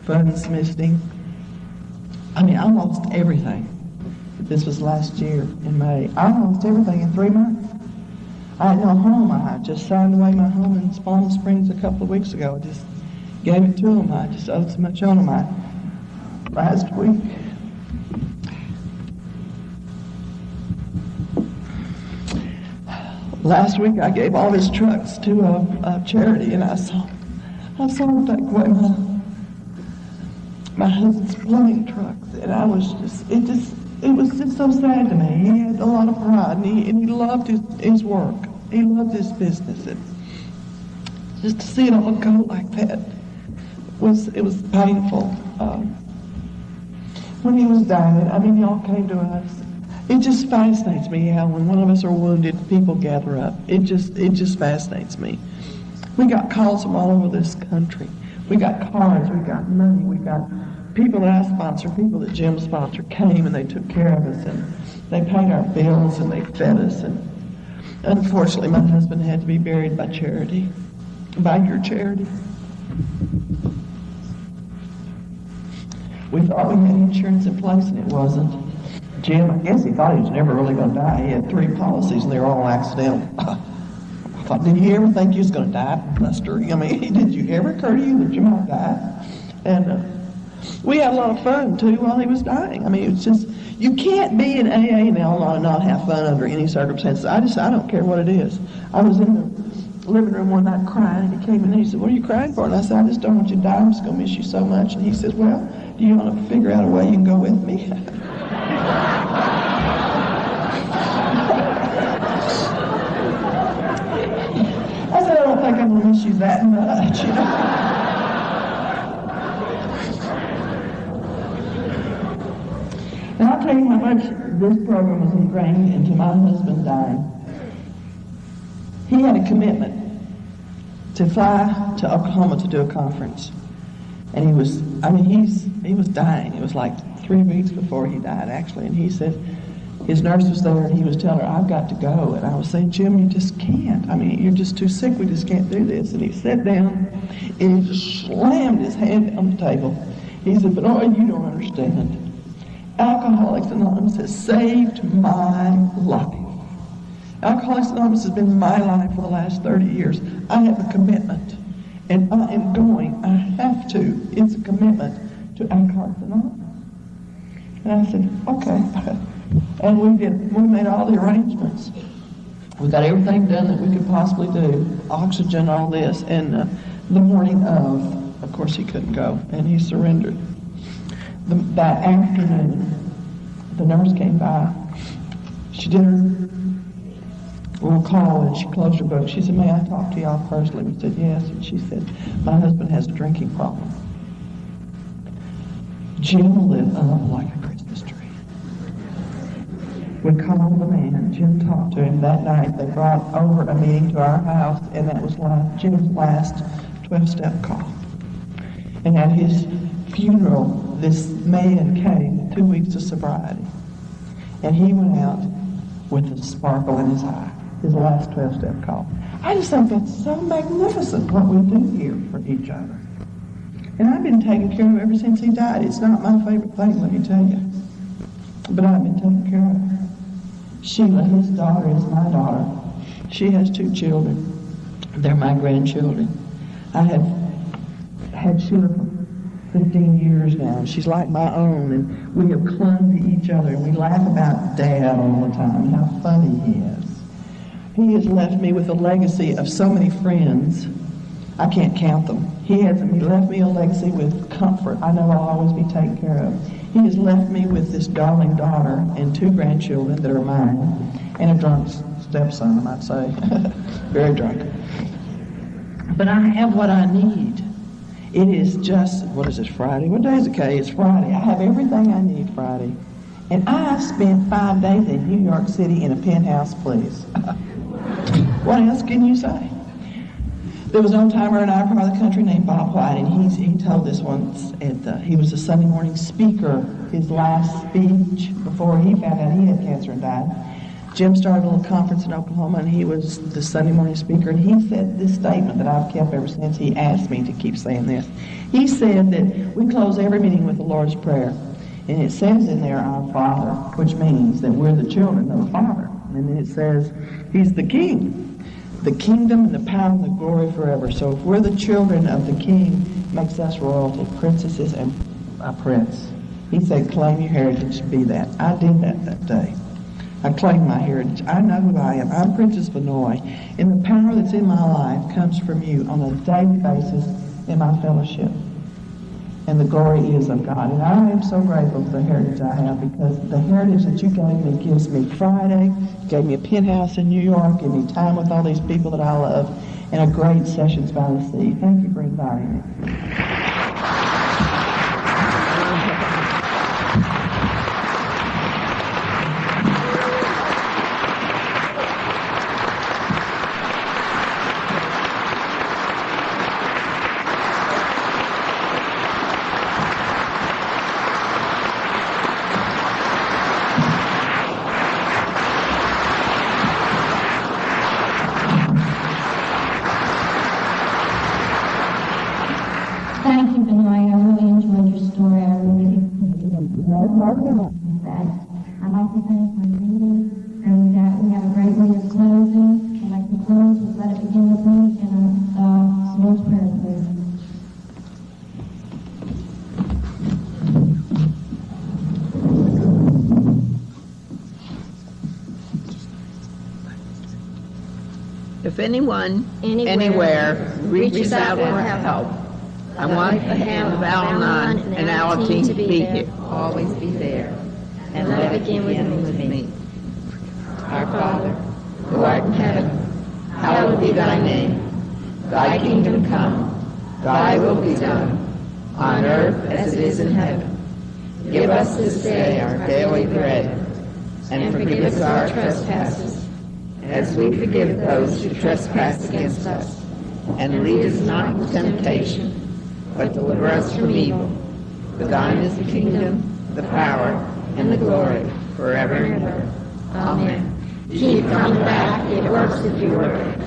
funds missing. I lost everything. This was last year in May. I lost everything in 3 months. I had no home. I just signed away my home in Palm Springs a couple of weeks ago. I just gave it to them. I just owed so much on them. Last week, I gave all his trucks to a charity, and I saw him take away my husband's plumbing trucks, and it was just so sad to me. He had a lot of pride, and he loved his work. He loved his business, and just to see it all go like that it was painful. When he was dying, y'all came to us. It just fascinates me how when one of us are wounded, people gather up. It just fascinates me. We got calls from all over this country. We got cards, we got money, we got people that I sponsor, people that Jim sponsored came and they took care of us, and they paid our bills and they fed us. And unfortunately, my husband had to be buried by your charity. We thought we had insurance in place, and it wasn't. Jim, I guess he thought he was never really going to die. He had 3 policies, and they were all accidental. I thought, did you ever think you was going to die, Buster? Did you ever occur to you that you might die? And We had a lot of fun, too, while he was dying. I mean, it's just, you can't be in AA in Al-Anon and not have fun under any circumstances. I don't care what it is. I was in the living room one night crying, and he came in and he said, "What are you crying for?" And I said, "I just don't want you to die. I'm just going to miss you so much." And he says, "Well, do you want to figure out a way you can go with me?" I said, "I don't think I'm going to miss you that much, you know." And I'll tell you how much this program was ingrained into my husband dying. He had a commitment to fly to Oklahoma to do a conference. And he was dying. It was like 3 weeks before he died, actually. And he said, his nurse was there, and he was telling her, "I've got to go." And I was saying, "Jim, you just can't. I mean, you're just too sick. We just can't do this." And he sat down, and he just slammed his hand on the table. He said, "But oh, you don't understand. Alcoholics Anonymous has saved my life. Alcoholics Anonymous has been my life for the last 30 years. I have a commitment, and I am going. I have to. It's a commitment to Alcoholics Anonymous." And I said, "Okay." And we made all the arrangements. We got everything done that we could possibly do, oxygen, all this, and the morning of course, he couldn't go, and he surrendered. That afternoon, the nurse came by. She did her little call, and she closed her book. She said, "May I talk to y'all personally?" We said, "Yes." And she said, "My husband has a drinking problem." Jim lit up like a Christmas tree. We called the man. Jim talked to him that night. They brought over a meeting to our house, and that was Jim's last 12-step call. And at his funeral, this man came with 2 weeks of sobriety. And he went out with a sparkle in his eye, his last 12-step call. I just think that's so magnificent what we do here for each other. And I've been taken care of ever since he died. It's not my favorite thing, let me tell you. But I've been taken care of. Sheila, his daughter, is my daughter. She has 2 children. They're my grandchildren. I have had Sheila for 15 years now. She's like my own, and we have clung to each other, and we laugh about Dad all the time, how funny he is. He has left me with a legacy of so many friends. I can't count them. He left me a legacy with comfort. I know I'll always be taken care of. He has left me with this darling daughter and 2 grandchildren that are mine, and a drunk stepson, I might say. Very drunk. But I have what I need. It is just, what is it, Friday? What day is it, Kay? It's Friday. I have everything I need Friday. And I spent 5 days in New York City in a penthouse, please. What else can you say? There was an old-timer in our part of the country named Bob White, and he told this once. He was a Sunday morning speaker. His last speech before he found out he had cancer and died. Jim started a little conference in Oklahoma, and he was the Sunday morning speaker, and he said this statement that I've kept ever since. He asked me to keep saying this. He said that we close every meeting with the Lord's Prayer, and it says in there, "Our Father," which means that we're the children of the Father. And then it says, He's the King. The kingdom and the power and the glory forever. So if we're the children of the King, makes us royalty, princesses and a prince. He said, claim your heritage to be that. I did that day. I claim my heritage. I know who I am. I'm Princess Vannay, and the power that's in my life comes from you on a daily basis in my fellowship. And the glory is of God. And I am so grateful for the heritage I have, because the heritage that you gave me gives me Friday, gave me a penthouse in New York, gave me time with all these people that I love, and a great Sessions by the Sea. Thank you for inviting me. Thank you, Vannay. I really enjoyed your story. I really that. I'd like to thank my readers, and we have a great way of closing. I'd like to close with let it begin with me and a Lord's Prayer, please. If anyone, Anywhere, anywhere, reaches out for help, I want the hand of Al-Anon and our team to be here. Always be there. And let it begin with me. Our Father, who art in heaven, hallowed be thy name. Thy kingdom come, thy will be done, on earth as it is in heaven. Give us this day our daily bread, and forgive us our trespasses, as we forgive those who trespass against us. And lead us not into temptation, but deliver us from evil. For thine is the kingdom, the power, and the glory, forever and ever. Amen. Keep coming back. It works if you work.